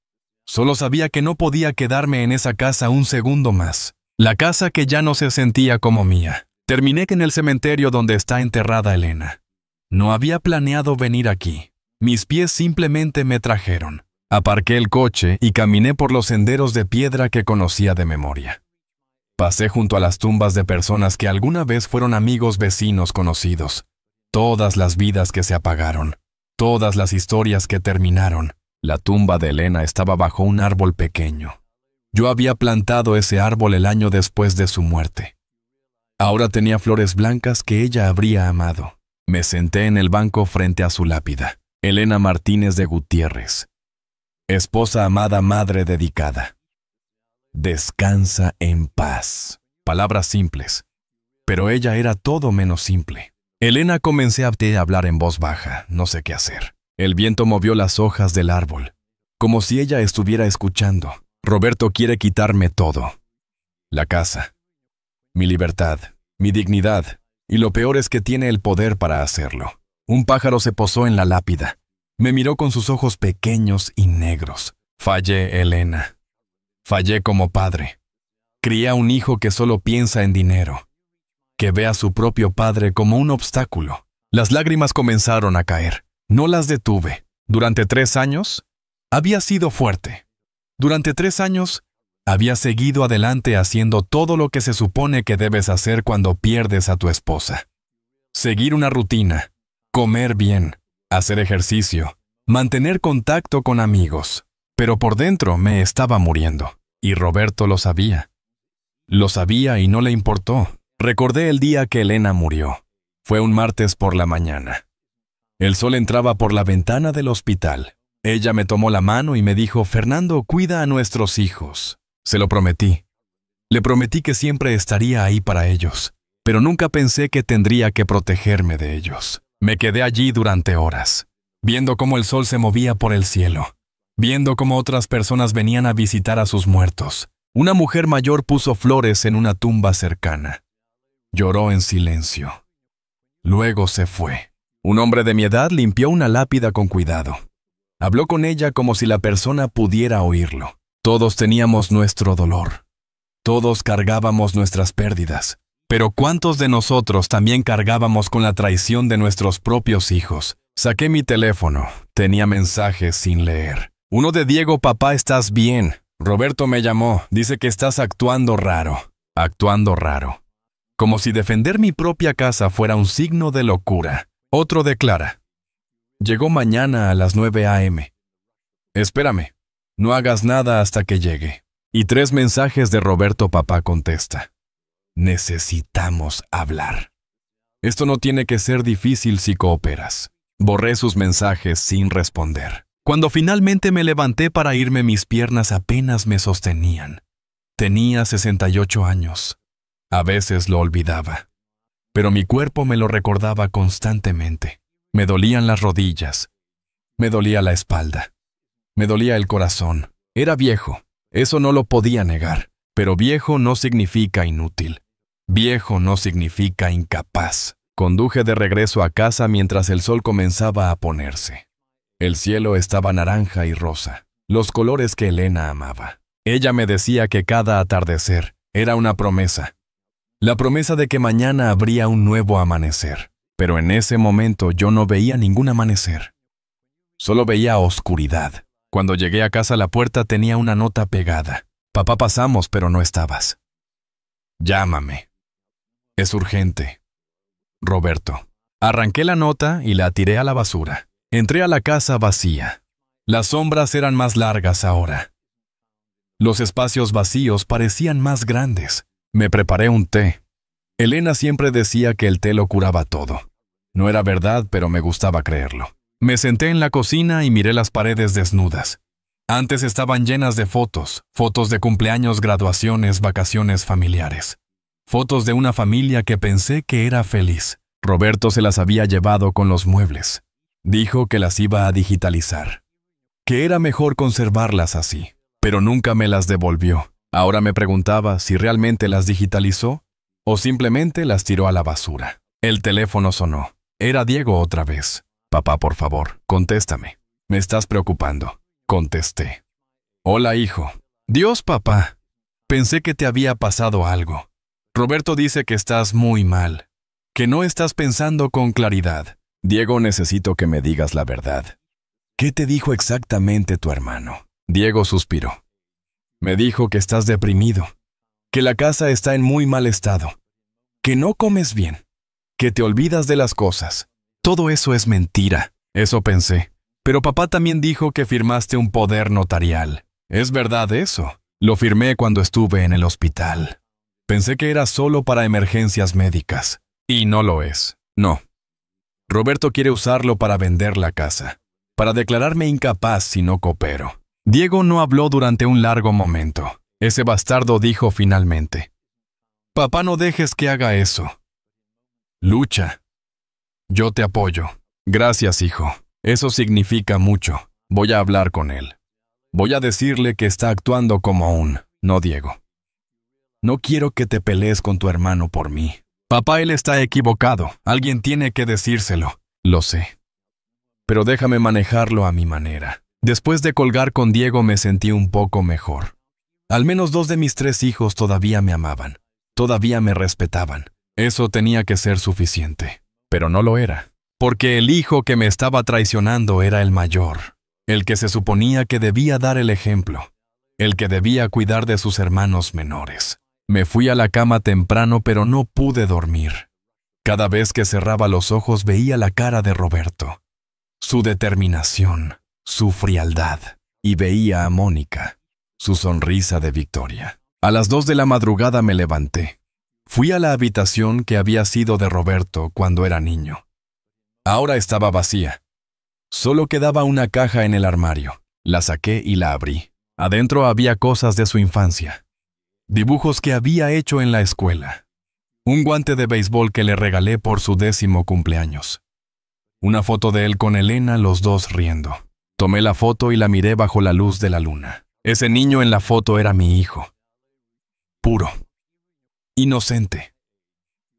Solo sabía que no podía quedarme en esa casa un segundo más. La casa que ya no se sentía como mía. Terminé en el cementerio donde está enterrada Elena. No había planeado venir aquí. Mis pies simplemente me trajeron. Aparqué el coche y caminé por los senderos de piedra que conocía de memoria. Pasé junto a las tumbas de personas que alguna vez fueron amigos, vecinos, conocidos. Todas las vidas que se apagaron. Todas las historias que terminaron. La tumba de Elena estaba bajo un árbol pequeño. Yo había plantado ese árbol el año después de su muerte. Ahora tenía flores blancas que ella habría amado. Me senté en el banco frente a su lápida. Elena Martínez de Gutiérrez. Esposa amada, madre dedicada. Descansa en paz. Palabras simples. Pero ella era todo menos simple. Elena comencé a hablar en voz baja, no sé qué hacer. El viento movió las hojas del árbol, como si ella estuviera escuchando. Roberto quiere quitarme todo. La casa, mi libertad, mi dignidad, y lo peor es que tiene el poder para hacerlo. Un pájaro se posó en la lápida. Me miró con sus ojos pequeños y negros. Fallé, Elena. Fallé como padre. Crié a un hijo que solo piensa en dinero, que ve a su propio padre como un obstáculo. Las lágrimas comenzaron a caer. No las detuve. Durante 3 años, había sido fuerte. Durante 3 años, había seguido adelante haciendo todo lo que se supone que debes hacer cuando pierdes a tu esposa. Seguir una rutina, comer bien, hacer ejercicio, mantener contacto con amigos. Pero por dentro me estaba muriendo. Y Roberto lo sabía. Lo sabía y no le importó. Recordé el día que Elena murió. Fue un martes por la mañana. El sol entraba por la ventana del hospital. Ella me tomó la mano y me dijo: Fernando, cuida a nuestros hijos. Se lo prometí. Le prometí que siempre estaría ahí para ellos, pero nunca pensé que tendría que protegerme de ellos. Me quedé allí durante horas, viendo cómo el sol se movía por el cielo, viendo cómo otras personas venían a visitar a sus muertos. Una mujer mayor puso flores en una tumba cercana. Lloró en silencio. Luego se fue. Un hombre de mi edad limpió una lápida con cuidado. Habló con ella como si la persona pudiera oírlo. Todos teníamos nuestro dolor. Todos cargábamos nuestras pérdidas. Pero ¿cuántos de nosotros también cargábamos con la traición de nuestros propios hijos? Saqué mi teléfono. Tenía mensajes sin leer. Uno de Diego: papá, ¿estás bien? Roberto me llamó. Dice que estás actuando raro. Actuando raro. Como si defender mi propia casa fuera un signo de locura. Otro de Clara. Llegó mañana a las 9 a.m. Espérame. No hagas nada hasta que llegue. Y 3 mensajes de Roberto: papá, contesta. Necesitamos hablar. Esto no tiene que ser difícil si cooperas. Borré sus mensajes sin responder. Cuando finalmente me levanté para irme, mis piernas apenas me sostenían. Tenía 68 años. A veces lo olvidaba. Pero mi cuerpo me lo recordaba constantemente. Me dolían las rodillas. Me dolía la espalda. Me dolía el corazón. Era viejo. Eso no lo podía negar. Pero viejo no significa inútil. Viejo no significa incapaz. Conduje de regreso a casa mientras el sol comenzaba a ponerse. El cielo estaba naranja y rosa, los colores que Elena amaba. Ella me decía que cada atardecer era una promesa. La promesa de que mañana habría un nuevo amanecer. Pero en ese momento yo no veía ningún amanecer. Solo veía oscuridad. Cuando llegué a casa, la puerta tenía una nota pegada. Papá, pasamos, pero no estabas. Llámame. Es urgente. Roberto. Arranqué la nota y la tiré a la basura. Entré a la casa vacía. Las sombras eran más largas ahora. Los espacios vacíos parecían más grandes. Me preparé un té. Elena siempre decía que el té lo curaba todo. No era verdad, pero me gustaba creerlo. Me senté en la cocina y miré las paredes desnudas. Antes estaban llenas de fotos, fotos de cumpleaños, graduaciones, vacaciones familiares. Fotos de una familia que pensé que era feliz. Roberto se las había llevado con los muebles. Dijo que las iba a digitalizar. Que era mejor conservarlas así, pero nunca me las devolvió. Ahora me preguntaba si realmente las digitalizó o simplemente las tiró a la basura. El teléfono sonó. Era Diego otra vez. Papá, por favor, contéstame. Me estás preocupando. Contesté. Hola, hijo. Dios, papá. Pensé que te había pasado algo. Roberto dice que estás muy mal, que no estás pensando con claridad. Diego, necesito que me digas la verdad. ¿Qué te dijo exactamente tu hermano? Diego suspiró. Me dijo que estás deprimido, que la casa está en muy mal estado, que no comes bien, que te olvidas de las cosas. Todo eso es mentira. Eso pensé. Pero papá también dijo que firmaste un poder notarial. ¿Es verdad eso? Lo firmé cuando estuve en el hospital. Pensé que era solo para emergencias médicas. Y no lo es. No. Roberto quiere usarlo para vender la casa, para declararme incapaz si no coopero. Diego no habló durante un largo momento. Ese bastardo dijo finalmente: Papá, no dejes que haga eso. Lucha. Yo te apoyo. Gracias, hijo. Eso significa mucho. Voy a hablar con él. Voy a decirle que está actuando como no Diego. No quiero que te pelees con tu hermano por mí. Papá, él está equivocado. Alguien tiene que decírselo. Lo sé. Pero déjame manejarlo a mi manera. Después de colgar con Diego me sentí un poco mejor. Al menos 2 de mis 3 hijos todavía me amaban. Todavía me respetaban. Eso tenía que ser suficiente. Pero no lo era. Porque el hijo que me estaba traicionando era el mayor. El que se suponía que debía dar el ejemplo. El que debía cuidar de sus hermanos menores. Me fui a la cama temprano, pero no pude dormir. Cada vez que cerraba los ojos veía la cara de Roberto. Su determinación, su frialdad. Y veía a Mónica, su sonrisa de victoria. A las 2 de la madrugada me levanté. Fui a la habitación que había sido de Roberto cuando era niño. Ahora estaba vacía. Solo quedaba una caja en el armario. La saqué y la abrí. Adentro había cosas de su infancia. Dibujos que había hecho en la escuela. Un guante de béisbol que le regalé por su 10º cumpleaños. Una foto de él con Elena, los dos riendo. Tomé la foto y la miré bajo la luz de la luna. Ese niño en la foto era mi hijo. Puro. Inocente.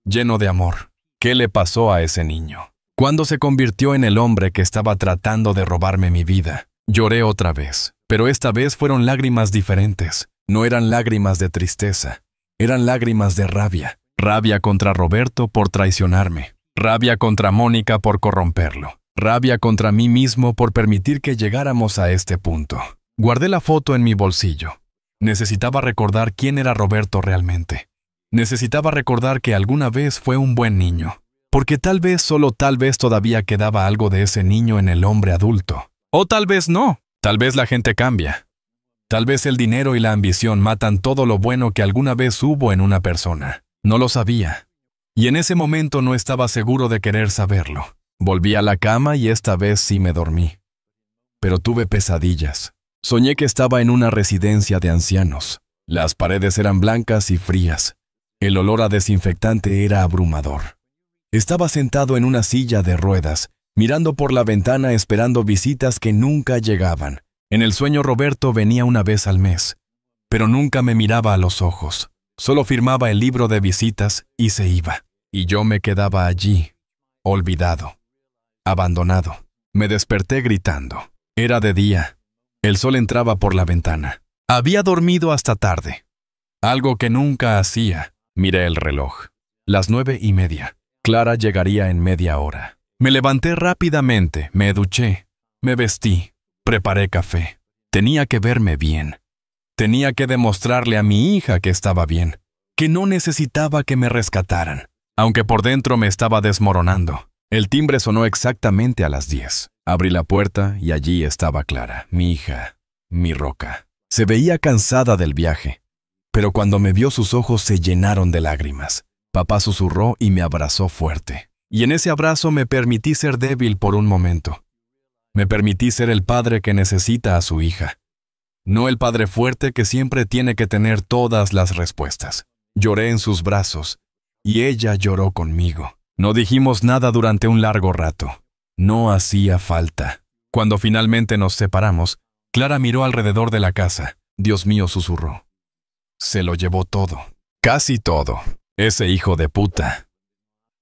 Lleno de amor. ¿Qué le pasó a ese niño? Cuando se convirtió en el hombre que estaba tratando de robarme mi vida, lloré otra vez. Pero esta vez fueron lágrimas diferentes. No eran lágrimas de tristeza. Eran lágrimas de rabia. Rabia contra Roberto por traicionarme. Rabia contra Mónica por corromperlo. Rabia contra mí mismo por permitir que llegáramos a este punto. Guardé la foto en mi bolsillo. Necesitaba recordar quién era Roberto realmente. Necesitaba recordar que alguna vez fue un buen niño. Porque tal vez, solo tal vez, todavía quedaba algo de ese niño en el hombre adulto. O tal vez no. Tal vez la gente cambia. Tal vez el dinero y la ambición matan todo lo bueno que alguna vez hubo en una persona. No lo sabía. Y en ese momento no estaba seguro de querer saberlo. Volví a la cama y esta vez sí me dormí. Pero tuve pesadillas. Soñé que estaba en una residencia de ancianos. Las paredes eran blancas y frías. El olor a desinfectante era abrumador. Estaba sentado en una silla de ruedas, mirando por la ventana esperando visitas que nunca llegaban. En el sueño Roberto venía una vez al mes, pero nunca me miraba a los ojos. Solo firmaba el libro de visitas y se iba. Y yo me quedaba allí, olvidado, abandonado. Me desperté gritando. Era de día. El sol entraba por la ventana. Había dormido hasta tarde. Algo que nunca hacía. Miré el reloj. Las 9:30. Clara llegaría en media hora. Me levanté rápidamente, me duché, me vestí, preparé café. Tenía que verme bien. Tenía que demostrarle a mi hija que estaba bien, que no necesitaba que me rescataran, aunque por dentro me estaba desmoronando. El timbre sonó exactamente a las 10. Abrí la puerta y allí estaba Clara, mi hija, mi roca. Se veía cansada del viaje, pero cuando me vio sus ojos se llenaron de lágrimas. Papá susurró y me abrazó fuerte. Y en ese abrazo me permití ser débil por un momento. Me permití ser el padre que necesita a su hija. No el padre fuerte que siempre tiene que tener todas las respuestas. Lloré en sus brazos, y ella lloró conmigo. No dijimos nada durante un largo rato. No hacía falta. Cuando finalmente nos separamos, Clara miró alrededor de la casa. Dios mío, susurró. Se lo llevó todo. Casi todo. Ese hijo de puta.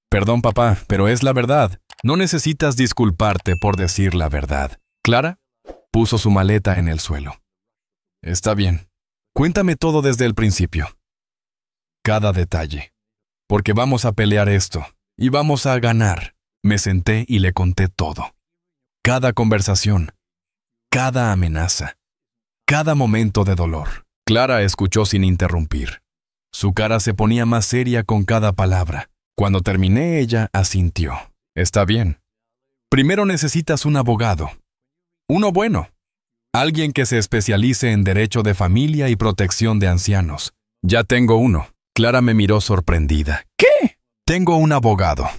Perdón, papá, pero es la verdad. No necesitas disculparte por decir la verdad. ¿Clara? Puso su maleta en el suelo. Está bien. Cuéntame todo desde el principio. Cada detalle. Porque vamos a pelear esto. Y vamos a ganar. Me senté y le conté todo. Cada conversación. Cada amenaza. Cada momento de dolor. Clara escuchó sin interrumpir. Su cara se ponía más seria con cada palabra. Cuando terminé, ella asintió. Está bien. Primero necesitas un abogado. Uno bueno. Alguien que se especialice en derecho de familia y protección de ancianos. Ya tengo uno. Clara me miró sorprendida. ¿Qué? Tengo un abogado.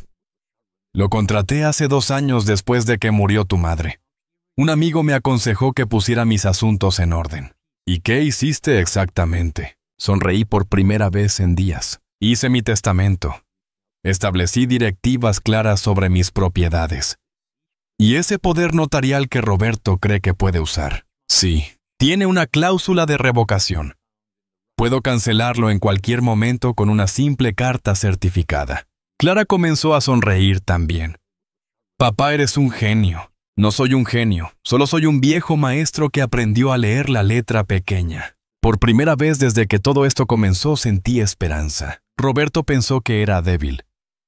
Lo contraté hace 2 años después de que murió tu madre. Un amigo me aconsejó que pusiera mis asuntos en orden. ¿Y qué hiciste exactamente? Sonreí por primera vez en días. Hice mi testamento. Establecí directivas claras sobre mis propiedades. ¿Y ese poder notarial que Roberto cree que puede usar? Sí, tiene una cláusula de revocación. Puedo cancelarlo en cualquier momento con una simple carta certificada. Clara comenzó a sonreír también. Papá, eres un genio. No soy un genio, solo soy un viejo maestro que aprendió a leer la letra pequeña. Por primera vez desde que todo esto comenzó sentí esperanza. Roberto pensó que era débil.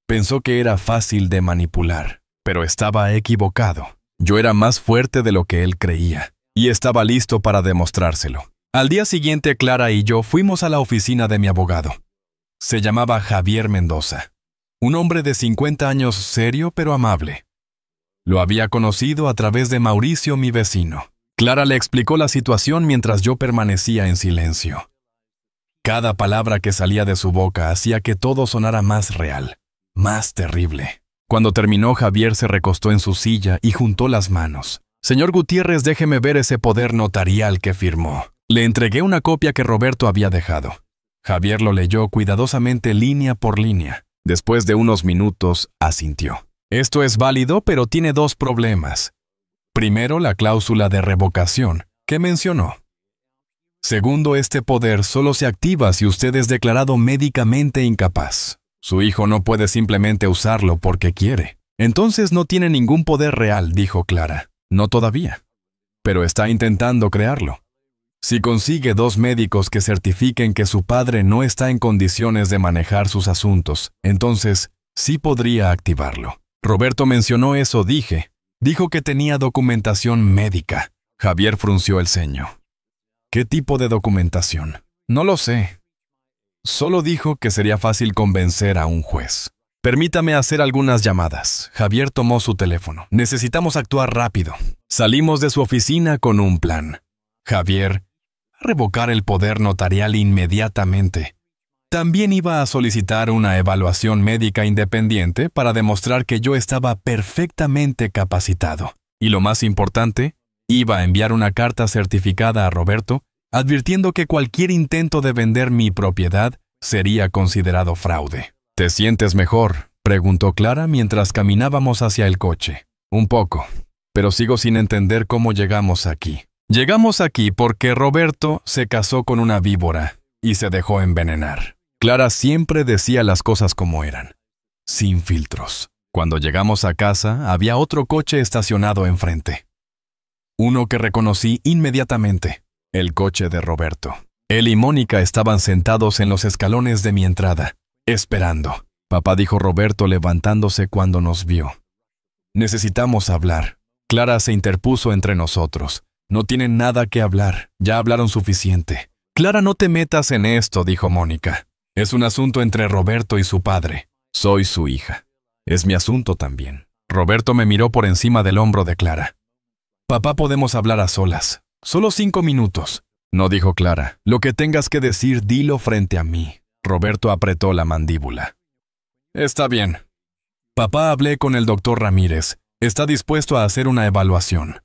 Pensó que era fácil de manipular, pero estaba equivocado. Yo era más fuerte de lo que él creía, y estaba listo para demostrárselo. Al día siguiente, Clara y yo fuimos a la oficina de mi abogado. Se llamaba Javier Mendoza. Un hombre de 50 años serio pero amable. Lo había conocido a través de Mauricio, mi vecino. Clara le explicó la situación mientras yo permanecía en silencio. Cada palabra que salía de su boca hacía que todo sonara más real, más terrible. Cuando terminó, Javier se recostó en su silla y juntó las manos. Señor Gutiérrez, déjeme ver ese poder notarial que firmó. Le entregué una copia que Roberto había dejado. Javier lo leyó cuidadosamente línea por línea. Después de unos minutos, asintió. Esto es válido, pero tiene 2 problemas. Primero, la cláusula de revocación, que mencionó. Segundo, este poder solo se activa si usted es declarado médicamente incapaz. Su hijo no puede simplemente usarlo porque quiere. Entonces no tiene ningún poder real, dijo Clara. No todavía. Pero está intentando crearlo. Si consigue 2 médicos que certifiquen que su padre no está en condiciones de manejar sus asuntos, entonces sí podría activarlo. Roberto mencionó eso, dije. Dijo que tenía documentación médica. Javier frunció el ceño. ¿Qué tipo de documentación? No lo sé. Solo dijo que sería fácil convencer a un juez. Permítame hacer algunas llamadas. Javier tomó su teléfono. Necesitamos actuar rápido. Salimos de su oficina con un plan. Javier, revocar el poder notarial inmediatamente. También iba a solicitar una evaluación médica independiente para demostrar que yo estaba perfectamente capacitado. Y lo más importante, iba a enviar una carta certificada a Roberto, advirtiendo que cualquier intento de vender mi propiedad sería considerado fraude. ¿Te sientes mejor?, preguntó Clara mientras caminábamos hacia el coche. Un poco, pero sigo sin entender cómo llegamos aquí. Llegamos aquí porque Roberto se casó con una víbora y se dejó envenenar. Clara siempre decía las cosas como eran, sin filtros. Cuando llegamos a casa, había otro coche estacionado enfrente. Uno que reconocí inmediatamente, el coche de Roberto. Él y Mónica estaban sentados en los escalones de mi entrada, esperando. Papá, dijo Roberto levantándose cuando nos vio. Necesitamos hablar. Clara se interpuso entre nosotros. No tienen nada que hablar, ya hablaron suficiente. Clara, no te metas en esto, dijo Mónica. Es un asunto entre Roberto y su padre. Soy su hija. Es mi asunto también. Roberto me miró por encima del hombro de Clara. Papá, podemos hablar a solas. Solo 5 minutos. No, dijo Clara. Lo que tengas que decir, dilo frente a mí. Roberto apretó la mandíbula. Está bien. Papá, hablé con el doctor Ramírez. Está dispuesto a hacer una evaluación.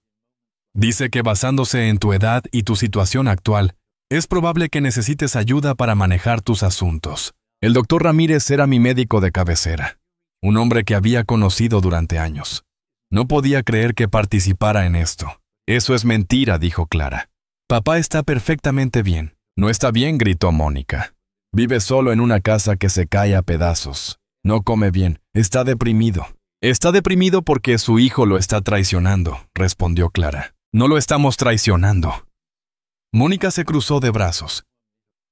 Dice que basándose en tu edad y tu situación actual, es probable que necesites ayuda para manejar tus asuntos. El doctor Ramírez era mi médico de cabecera, un hombre que había conocido durante años. No podía creer que participara en esto. Eso es mentira, dijo Clara. Papá está perfectamente bien. No está bien, gritó Mónica. Vive solo en una casa que se cae a pedazos. No come bien. Está deprimido. Está deprimido porque su hijo lo está traicionando, respondió Clara. No lo estamos traicionando. Mónica se cruzó de brazos.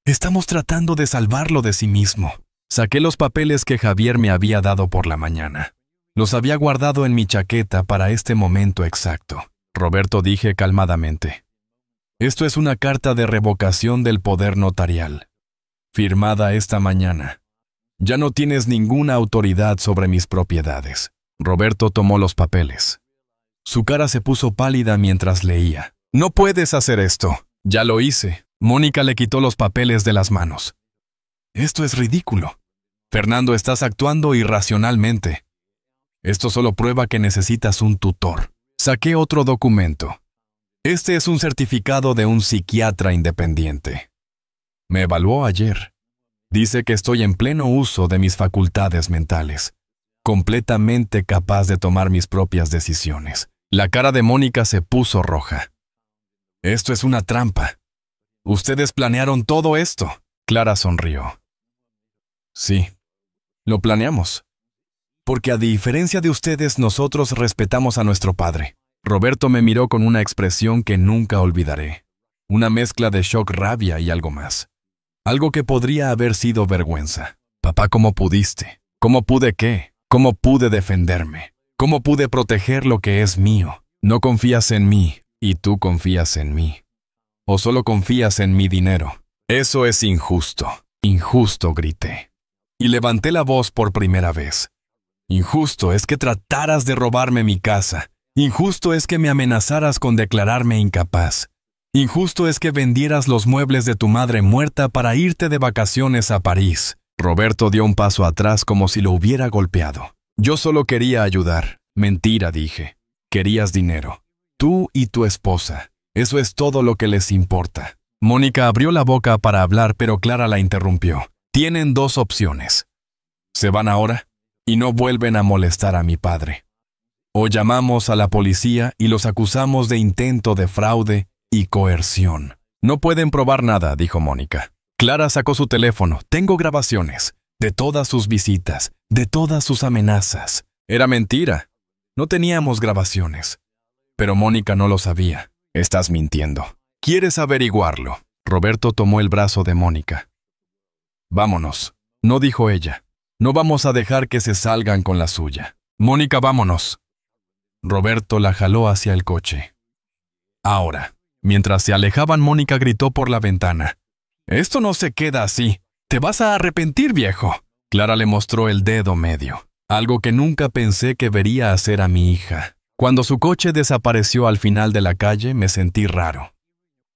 Estamos tratando de salvarlo de sí mismo. Saqué los papeles que Javier me había dado por la mañana. Los había guardado en mi chaqueta para este momento exacto. Roberto, dije calmadamente. Esto es una carta de revocación del poder notarial, firmada esta mañana. Ya no tienes ninguna autoridad sobre mis propiedades. Roberto tomó los papeles. Su cara se puso pálida mientras leía. No puedes hacer esto. Ya lo hice. Mónica le quitó los papeles de las manos. Esto es ridículo. Fernando, estás actuando irracionalmente. Esto solo prueba que necesitas un tutor. Saqué otro documento. Este es un certificado de un psiquiatra independiente. Me evaluó ayer. Dice que estoy en pleno uso de mis facultades mentales, completamente capaz de tomar mis propias decisiones. La cara de Mónica se puso roja. Esto es una trampa. Ustedes planearon todo esto. Clara sonrió. Sí, lo planeamos. Porque a diferencia de ustedes, nosotros respetamos a nuestro padre. Roberto me miró con una expresión que nunca olvidaré. Una mezcla de shock, rabia y algo más. Algo que podría haber sido vergüenza. Papá, ¿cómo pudiste? ¿Cómo pude qué? ¿Cómo pude defenderme? ¿Cómo pude proteger lo que es mío? No confías en mí, y tú confías en mí. ¿O solo confías en mi dinero? Eso es injusto. Injusto, grité. Y levanté la voz por primera vez. Injusto es que trataras de robarme mi casa. Injusto es que me amenazaras con declararme incapaz. Injusto es que vendieras los muebles de tu madre muerta para irte de vacaciones a París. Roberto dio un paso atrás como si lo hubiera golpeado. Yo solo quería ayudar. Mentira, dije. Querías dinero. Tú y tu esposa. Eso es todo lo que les importa. Mónica abrió la boca para hablar, pero Clara la interrumpió. Tienen dos opciones. Se van ahora y no vuelven a molestar a mi padre. O llamamos a la policía y los acusamos de intento de fraude y coerción. No pueden probar nada, dijo Mónica. Clara sacó su teléfono. Tengo grabaciones de todas sus visitas, de todas sus amenazas. Era mentira. No teníamos grabaciones. Pero Mónica no lo sabía. Estás mintiendo. ¿Quieres averiguarlo? Roberto tomó el brazo de Mónica. Vámonos. No, dijo ella. No vamos a dejar que se salgan con la suya. Mónica, vámonos. Roberto la jaló hacia el coche. Ahora. Mientras se alejaban, Mónica gritó por la ventana. Esto no se queda así. Te vas a arrepentir, viejo. Clara le mostró el dedo medio. Algo que nunca pensé que vería hacer a mi hija. Cuando su coche desapareció al final de la calle, me sentí raro.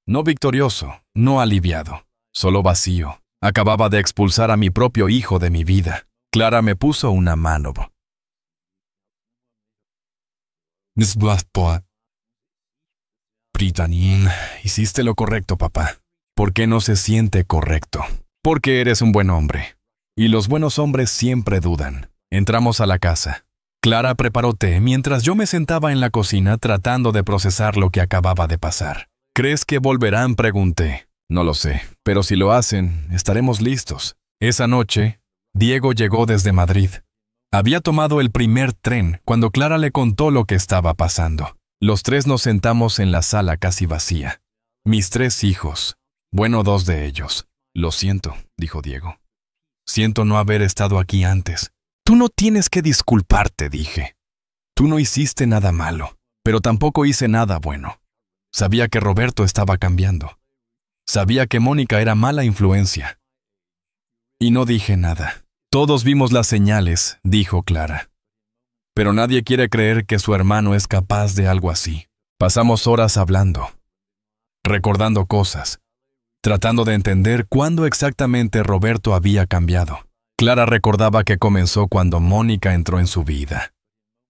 No victorioso, no aliviado, solo vacío. Acababa de expulsar a mi propio hijo de mi vida. Clara me puso una mano. Britanín, hiciste lo correcto, papá. ¿Por qué no se siente correcto? Porque eres un buen hombre. Y los buenos hombres siempre dudan. Entramos a la casa. Clara preparó té mientras yo me sentaba en la cocina tratando de procesar lo que acababa de pasar. ¿Crees que volverán?, pregunté. No lo sé, pero si lo hacen, estaremos listos. Esa noche, Diego llegó desde Madrid. Había tomado el primer tren cuando Clara le contó lo que estaba pasando. Los tres nos sentamos en la sala casi vacía. Mis tres hijos. Bueno, dos de ellos. Lo siento, dijo Diego. Siento no haber estado aquí antes. Tú no tienes que disculparte, dije. Tú no hiciste nada malo, pero tampoco hice nada bueno. Sabía que Roberto estaba cambiando. Sabía que Mónica era mala influencia. Y no dije nada. Todos vimos las señales, dijo Clara. Pero nadie quiere creer que su hermano es capaz de algo así. Pasamos horas hablando, recordando cosas, tratando de entender cuándo exactamente Roberto había cambiado. Clara recordaba que comenzó cuando Mónica entró en su vida.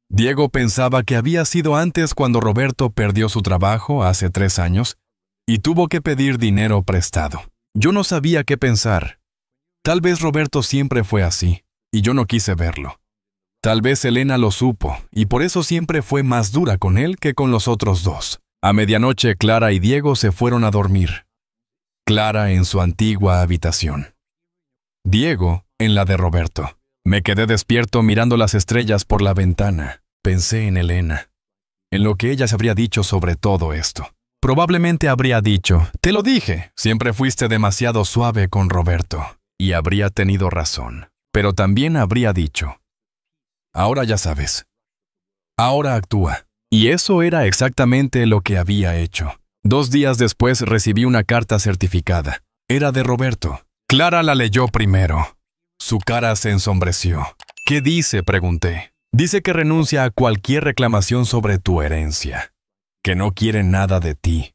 Diego pensaba que había sido antes cuando Roberto perdió su trabajo hace 3 años y tuvo que pedir dinero prestado. Yo no sabía qué pensar. Tal vez Roberto siempre fue así, y yo no quise verlo. Tal vez Elena lo supo, y por eso siempre fue más dura con él que con los otros dos. A medianoche, Clara y Diego se fueron a dormir. Clara en su antigua habitación. Diego en la de Roberto. Me quedé despierto mirando las estrellas por la ventana. Pensé en Elena, en lo que ella se habría dicho sobre todo esto. Probablemente habría dicho, te lo dije, siempre fuiste demasiado suave con Roberto. Y habría tenido razón. Pero también habría dicho, ahora ya sabes. Ahora actúa. Y eso era exactamente lo que había hecho. 2 días después recibí una carta certificada. Era de Roberto. Clara la leyó primero. Su cara se ensombreció. ¿Qué dice?, pregunté. Dice que renuncia a cualquier reclamación sobre tu herencia. Que no quiere nada de ti.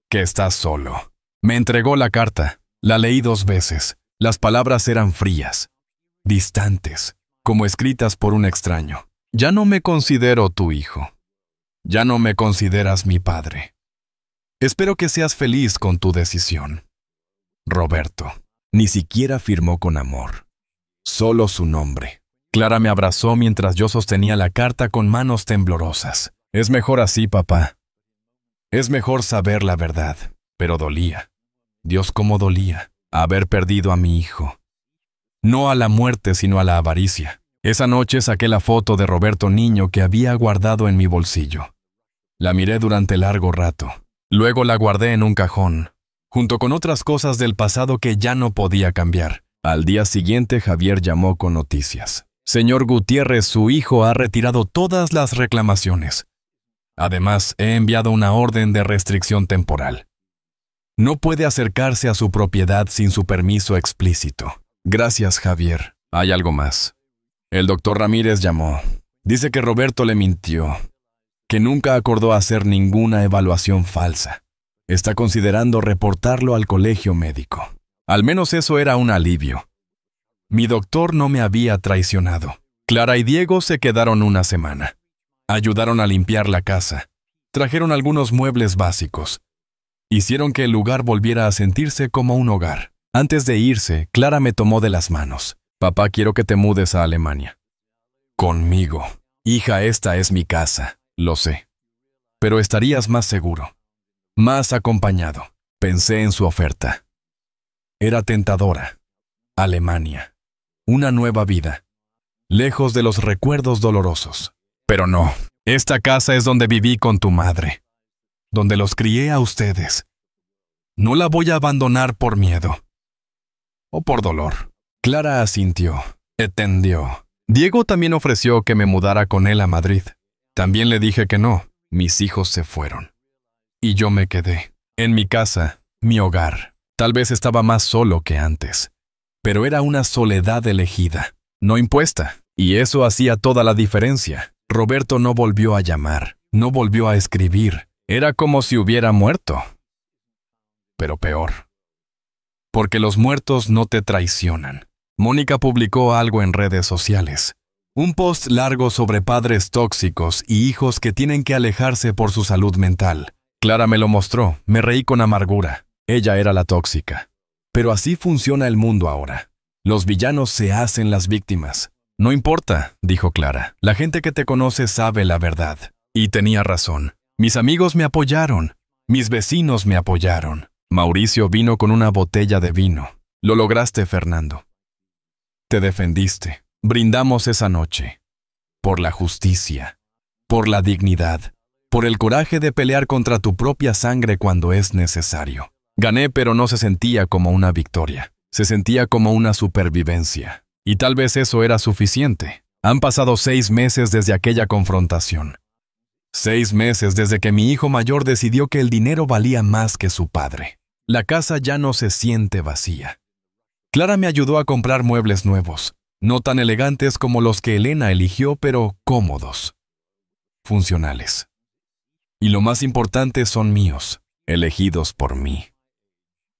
Que estás solo. Me entregó la carta. La leí 2 veces. Las palabras eran frías, distantes, como escritas por un extraño. Ya no me considero tu hijo. Ya no me consideras mi padre. Espero que seas feliz con tu decisión. Roberto. Ni siquiera firmó con amor. Solo su nombre. Clara me abrazó mientras yo sostenía la carta con manos temblorosas. Es mejor así, papá. Es mejor saber la verdad. Pero dolía. Dios, cómo dolía haber perdido a mi hijo. No a la muerte, sino a la avaricia. Esa noche saqué la foto de Roberto niño que había guardado en mi bolsillo. La miré durante largo rato. Luego la guardé en un cajón, junto con otras cosas del pasado que ya no podía cambiar. Al día siguiente, Javier llamó con noticias. Señor Gutiérrez, su hijo ha retirado todas las reclamaciones. Además, he enviado una orden de restricción temporal. No puede acercarse a su propiedad sin su permiso explícito. Gracias, Javier. Hay algo más. El doctor Ramírez llamó. Dice que Roberto le mintió, que nunca acordó hacer ninguna evaluación falsa. Está considerando reportarlo al colegio médico. Al menos eso era un alivio. Mi doctor no me había traicionado. Clara y Diego se quedaron una semana. Ayudaron a limpiar la casa. Trajeron algunos muebles básicos. Hicieron que el lugar volviera a sentirse como un hogar. Antes de irse, Clara me tomó de las manos. Papá, quiero que te mudes a Alemania. Conmigo. Hija, esta es mi casa. Lo sé. Pero estarías más seguro. Más acompañado. Pensé en su oferta. Era tentadora. Alemania. Una nueva vida. Lejos de los recuerdos dolorosos. Pero no. Esta casa es donde viví con tu madre. Donde los crié a ustedes. No la voy a abandonar por miedo. O por dolor. Clara asintió. Entendió. Diego también ofreció que me mudara con él a Madrid. También le dije que no. Mis hijos se fueron. Y yo me quedé. En mi casa, mi hogar. Tal vez estaba más solo que antes. Pero era una soledad elegida, no impuesta. Y eso hacía toda la diferencia. Roberto no volvió a llamar. No volvió a escribir. Era como si hubiera muerto. Pero peor. Porque los muertos no te traicionan. Mónica publicó algo en redes sociales. Un post largo sobre padres tóxicos y hijos que tienen que alejarse por su salud mental. Clara me lo mostró, me reí con amargura. Ella era la tóxica. Pero así funciona el mundo ahora. Los villanos se hacen las víctimas. No importa, dijo Clara. La gente que te conoce sabe la verdad. Y tenía razón. Mis amigos me apoyaron. Mis vecinos me apoyaron. Mauricio vino con una botella de vino. Lo lograste, Fernando. Te defendiste. Brindamos esa noche. Por la justicia. Por la dignidad. Por el coraje de pelear contra tu propia sangre cuando es necesario. Gané, pero no se sentía como una victoria. Se sentía como una supervivencia. Y tal vez eso era suficiente. Han pasado 6 meses desde aquella confrontación. 6 meses desde que mi hijo mayor decidió que el dinero valía más que su padre. La casa ya no se siente vacía. Clara me ayudó a comprar muebles nuevos, no tan elegantes como los que Elena eligió, pero cómodos, funcionales. Y lo más importante, son míos, elegidos por mí,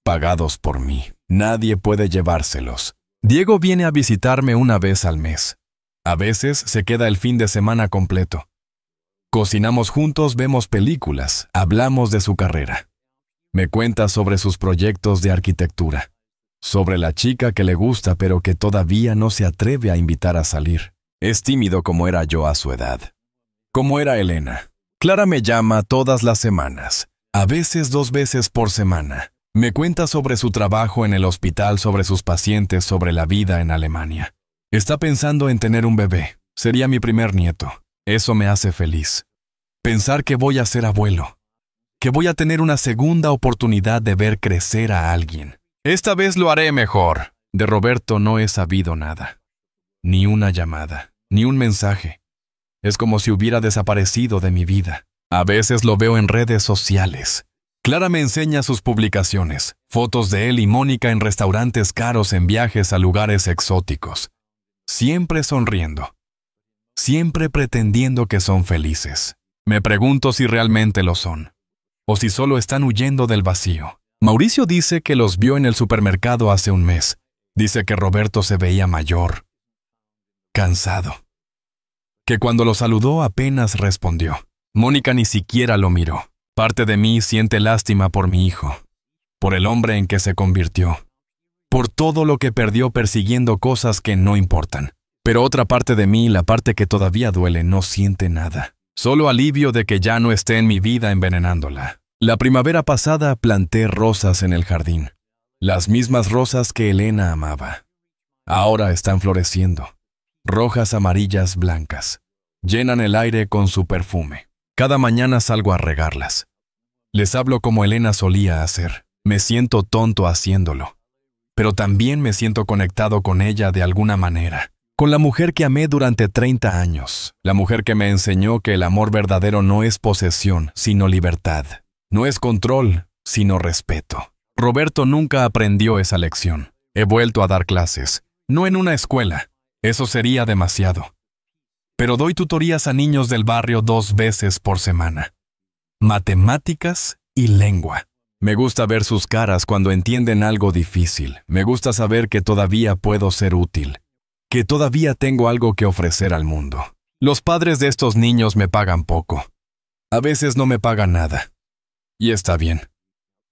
pagados por mí. Nadie puede llevárselos. Diego viene a visitarme una vez al mes. A veces se queda el fin de semana completo. Cocinamos juntos, vemos películas, hablamos de su carrera. Me cuenta sobre sus proyectos de arquitectura, sobre la chica que le gusta pero que todavía no se atreve a invitar a salir. Es tímido como era yo a su edad. Como era Elena. Clara me llama todas las semanas, a veces 2 veces por semana. Me cuenta sobre su trabajo en el hospital, sobre sus pacientes, sobre la vida en Alemania. Está pensando en tener un bebé. Sería mi primer nieto. Eso me hace feliz. Pensar que voy a ser abuelo. Que voy a tener una segunda oportunidad de ver crecer a alguien. Esta vez lo haré mejor. De Roberto no he sabido nada. Ni una llamada, ni un mensaje. Es como si hubiera desaparecido de mi vida. A veces lo veo en redes sociales. Clara me enseña sus publicaciones, fotos de él y Mónica en restaurantes caros, en viajes a lugares exóticos. Siempre sonriendo. Siempre pretendiendo que son felices. Me pregunto si realmente lo son. O si solo están huyendo del vacío. Mauricio dice que los vio en el supermercado hace un mes. Dice que Roberto se veía mayor. Cansado. Que cuando lo saludó apenas respondió. Mónica ni siquiera lo miró. Parte de mí siente lástima por mi hijo, por el hombre en que se convirtió, por todo lo que perdió persiguiendo cosas que no importan. Pero otra parte de mí, la parte que todavía duele, no siente nada. Solo alivio de que ya no esté en mi vida envenenándola. La primavera pasada planté rosas en el jardín, las mismas rosas que Elena amaba. Ahora están floreciendo, rojas, amarillas, blancas. Llenan el aire con su perfume. Cada mañana salgo a regarlas. Les hablo como Elena solía hacer. Me siento tonto haciéndolo. Pero también me siento conectado con ella de alguna manera. Con la mujer que amé durante 30 años. La mujer que me enseñó que el amor verdadero no es posesión, sino libertad. No es control, sino respeto. Roberto nunca aprendió esa lección. He vuelto a dar clases. No en una escuela. Eso sería demasiado. Pero doy tutorías a niños del barrio 2 veces por semana. Matemáticas y lengua. Me gusta ver sus caras cuando entienden algo difícil. Me gusta saber que todavía puedo ser útil. Que todavía tengo algo que ofrecer al mundo. Los padres de estos niños me pagan poco. A veces no me pagan nada. Y está bien.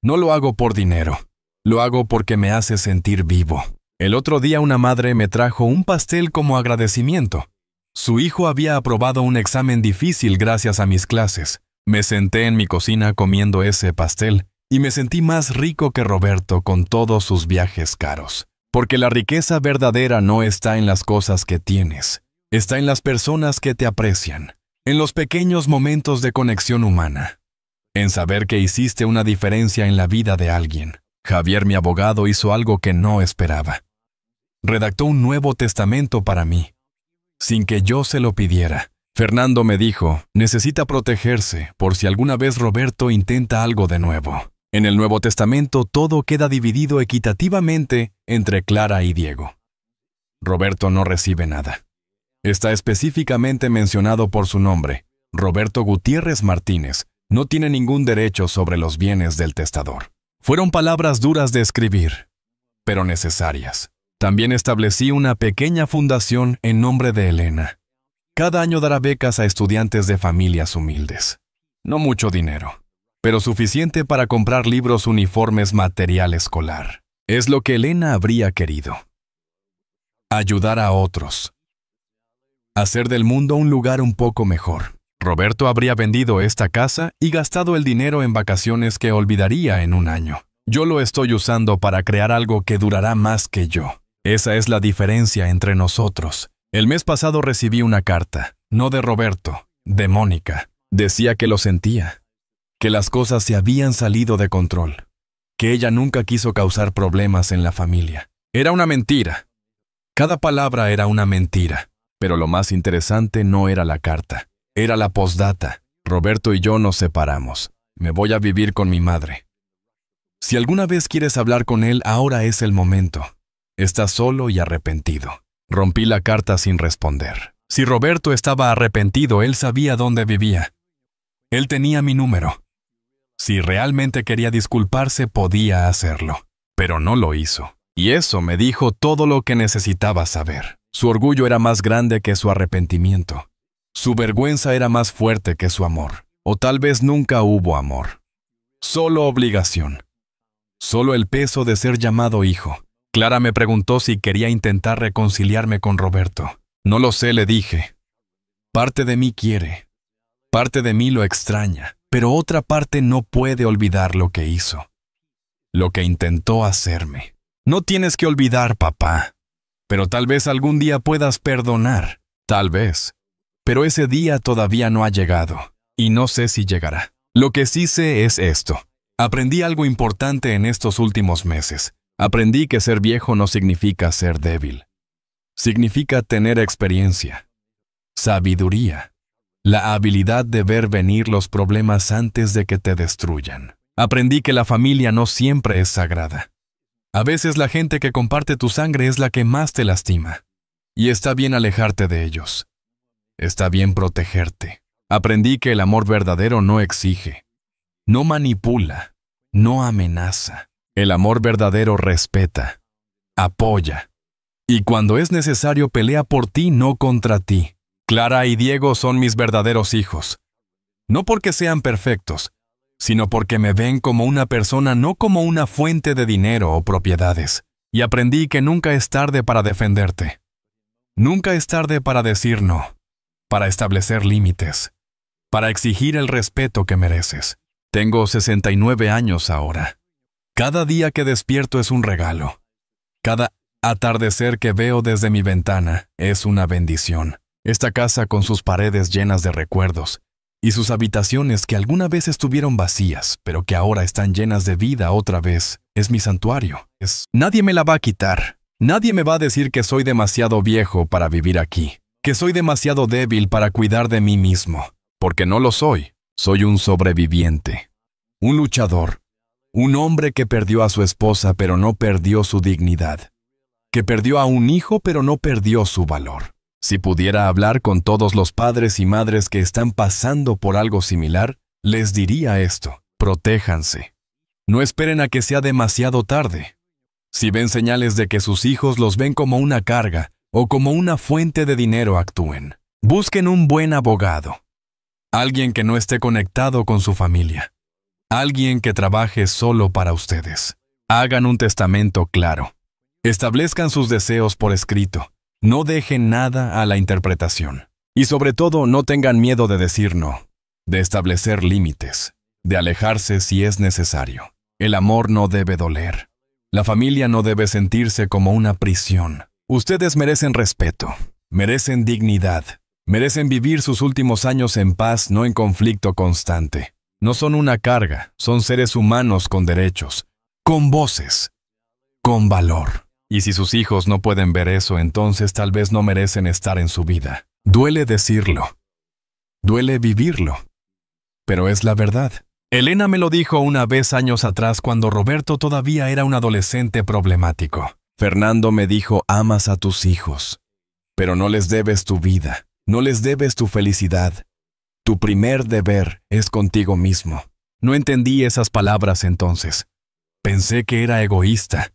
No lo hago por dinero. Lo hago porque me hace sentir vivo. El otro día una madre me trajo un pastel como agradecimiento. Su hijo había aprobado un examen difícil gracias a mis clases. Me senté en mi cocina comiendo ese pastel y me sentí más rico que Roberto con todos sus viajes caros. Porque la riqueza verdadera no está en las cosas que tienes, está en las personas que te aprecian, en los pequeños momentos de conexión humana, en saber que hiciste una diferencia en la vida de alguien. Javier, mi abogado, hizo algo que no esperaba. Redactó un Nuevo Testamento para mí, sin que yo se lo pidiera. Fernando me dijo, necesita protegerse por si alguna vez Roberto intenta algo de nuevo. En el Nuevo Testamento todo queda dividido equitativamente entre Clara y Diego. Roberto no recibe nada. Está específicamente mencionado por su nombre. Roberto Gutiérrez Martínez no tiene ningún derecho sobre los bienes del testador. Fueron palabras duras de escribir, pero necesarias. También establecí una pequeña fundación en nombre de Elena. Cada año dará becas a estudiantes de familias humildes. No mucho dinero, pero suficiente para comprar libros, uniformes, material escolar. Es lo que Elena habría querido. Ayudar a otros. Hacer del mundo un lugar un poco mejor. Roberto habría vendido esta casa y gastado el dinero en vacaciones que olvidaría en un año. Yo lo estoy usando para crear algo que durará más que yo. Esa es la diferencia entre nosotros. El mes pasado recibí una carta, no de Roberto, de Mónica. Decía que lo sentía, que las cosas se habían salido de control, que ella nunca quiso causar problemas en la familia. Era una mentira. Cada palabra era una mentira, pero lo más interesante no era la carta, era la postdata. Roberto y yo nos separamos. Me voy a vivir con mi madre. Si alguna vez quieres hablar con él, ahora es el momento. Está solo y arrepentido. Rompí la carta sin responder. Si Roberto estaba arrepentido, él sabía dónde vivía. Él tenía mi número. Si realmente quería disculparse, podía hacerlo. Pero no lo hizo. Y eso me dijo todo lo que necesitaba saber. Su orgullo era más grande que su arrepentimiento. Su vergüenza era más fuerte que su amor. O tal vez nunca hubo amor. Solo obligación. Solo el peso de ser llamado hijo. Clara me preguntó si quería intentar reconciliarme con Roberto. No lo sé, le dije. Parte de mí quiere. Parte de mí lo extraña. Pero otra parte no puede olvidar lo que hizo. lo que intentó hacerme. No tienes que olvidar, papá. Pero tal vez algún día puedas perdonar. Tal vez. Pero ese día todavía no ha llegado. Y no sé si llegará. Lo que sí sé es esto. Aprendí algo importante en estos últimos meses. Aprendí que ser viejo no significa ser débil. Significa tener experiencia, sabiduría, la habilidad de ver venir los problemas antes de que te destruyan. Aprendí que la familia no siempre es sagrada. A veces la gente que comparte tu sangre es la que más te lastima. Y está bien alejarte de ellos. Está bien protegerte. Aprendí que el amor verdadero no exige, no manipula, no amenaza. El amor verdadero respeta, apoya. Y cuando es necesario pelea por ti, no contra ti. Clara y Diego son mis verdaderos hijos. No porque sean perfectos, sino porque me ven como una persona, no como una fuente de dinero o propiedades. Y aprendí que nunca es tarde para defenderte. Nunca es tarde para decir no, para establecer límites, para exigir el respeto que mereces. Tengo 69 años ahora. Cada día que despierto es un regalo. Cada atardecer que veo desde mi ventana es una bendición. Esta casa con sus paredes llenas de recuerdos y sus habitaciones que alguna vez estuvieron vacías, pero que ahora están llenas de vida otra vez, es mi santuario. Nadie me la va a quitar. Nadie me va a decir que soy demasiado viejo para vivir aquí, que soy demasiado débil para cuidar de mí mismo, porque no lo soy. Soy un sobreviviente, un luchador, un hombre que perdió a su esposa pero no perdió su dignidad, que perdió a un hijo pero no perdió su valor. Si pudiera hablar con todos los padres y madres que están pasando por algo similar, les diría esto: protéjanse. No esperen a que sea demasiado tarde. Si ven señales de que sus hijos los ven como una carga o como una fuente de dinero, actúen. Busquen un buen abogado. Alguien que no esté conectado con su familia. Alguien que trabaje solo para ustedes. Hagan un testamento claro. Establezcan sus deseos por escrito. No dejen nada a la interpretación. Y sobre todo, no tengan miedo de decir no, de establecer límites, de alejarse si es necesario. El amor no debe doler. La familia no debe sentirse como una prisión. Ustedes merecen respeto, merecen dignidad, merecen vivir sus últimos años en paz, no en conflicto constante. No son una carga, son seres humanos con derechos, con voces, con valor. Y si sus hijos no pueden ver eso, entonces tal vez no merecen estar en su vida. Duele decirlo. Duele vivirlo. Pero es la verdad. Elena me lo dijo una vez años atrás cuando Roberto todavía era un adolescente problemático. Fernando me dijo: amas a tus hijos, pero no les debes tu vida, no les debes tu felicidad. Tu primer deber es contigo mismo. No entendí esas palabras entonces. Pensé que era egoísta.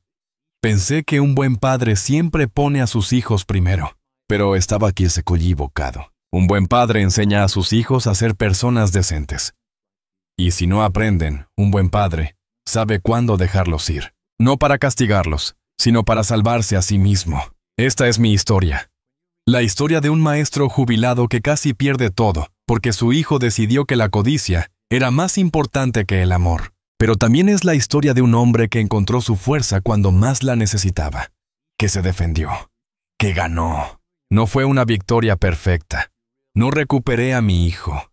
Pensé que un buen padre siempre pone a sus hijos primero. Pero estaba equivocado. Un buen padre enseña a sus hijos a ser personas decentes. Y si no aprenden, un buen padre sabe cuándo dejarlos ir. No para castigarlos, sino para salvarse a sí mismo. Esta es mi historia. La historia de un maestro jubilado que casi pierde todo, porque su hijo decidió que la codicia era más importante que el amor. Pero también es la historia de un hombre que encontró su fuerza cuando más la necesitaba, que se defendió, que ganó. No fue una victoria perfecta. No recuperé a mi hijo.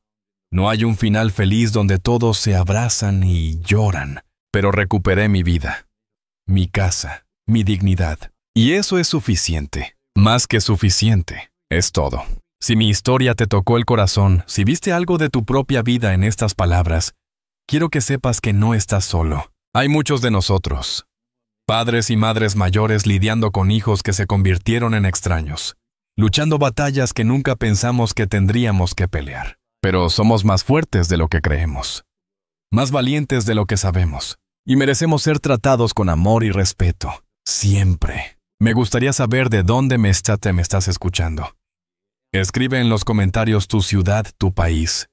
No hay un final feliz donde todos se abrazan y lloran, pero recuperé mi vida, mi casa, mi dignidad. Y eso es suficiente. Más que suficiente. Es todo. Si mi historia te tocó el corazón, si viste algo de tu propia vida en estas palabras, quiero que sepas que no estás solo. Hay muchos de nosotros, padres y madres mayores lidiando con hijos que se convirtieron en extraños, luchando batallas que nunca pensamos que tendríamos que pelear. Pero somos más fuertes de lo que creemos, más valientes de lo que sabemos, y merecemos ser tratados con amor y respeto, siempre. Me gustaría saber de dónde me estás escuchando. Escribe en los comentarios tu ciudad, tu país.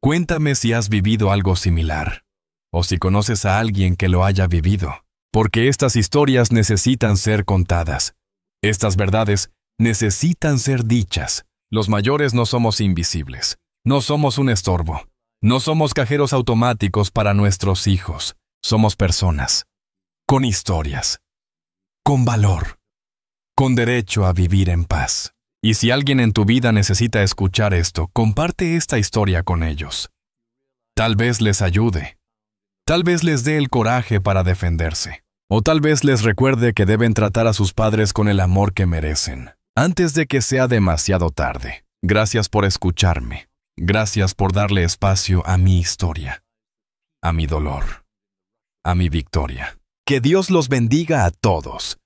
Cuéntame si has vivido algo similar, o si conoces a alguien que lo haya vivido, porque estas historias necesitan ser contadas. Estas verdades necesitan ser dichas. Los mayores no somos invisibles, no somos un estorbo, no somos cajeros automáticos para nuestros hijos. Somos personas, con historias, con valor, con derecho a vivir en paz. Y si alguien en tu vida necesita escuchar esto, comparte esta historia con ellos. Tal vez les ayude. Tal vez les dé el coraje para defenderse. O tal vez les recuerde que deben tratar a sus padres con el amor que merecen, antes de que sea demasiado tarde. Gracias por escucharme. Gracias por darle espacio a mi historia, a mi dolor, a mi victoria. Que Dios los bendiga a todos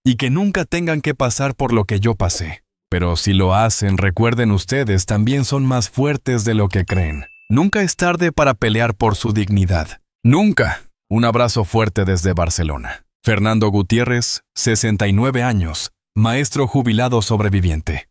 y que nunca tengan que pasar por lo que yo pasé. Pero si lo hacen, recuerden ustedes también son más fuertes de lo que creen. Nunca es tarde para pelear por su dignidad. ¡Nunca! Un abrazo fuerte desde Barcelona. Fernando Gutiérrez, 69 años, maestro jubilado sobreviviente.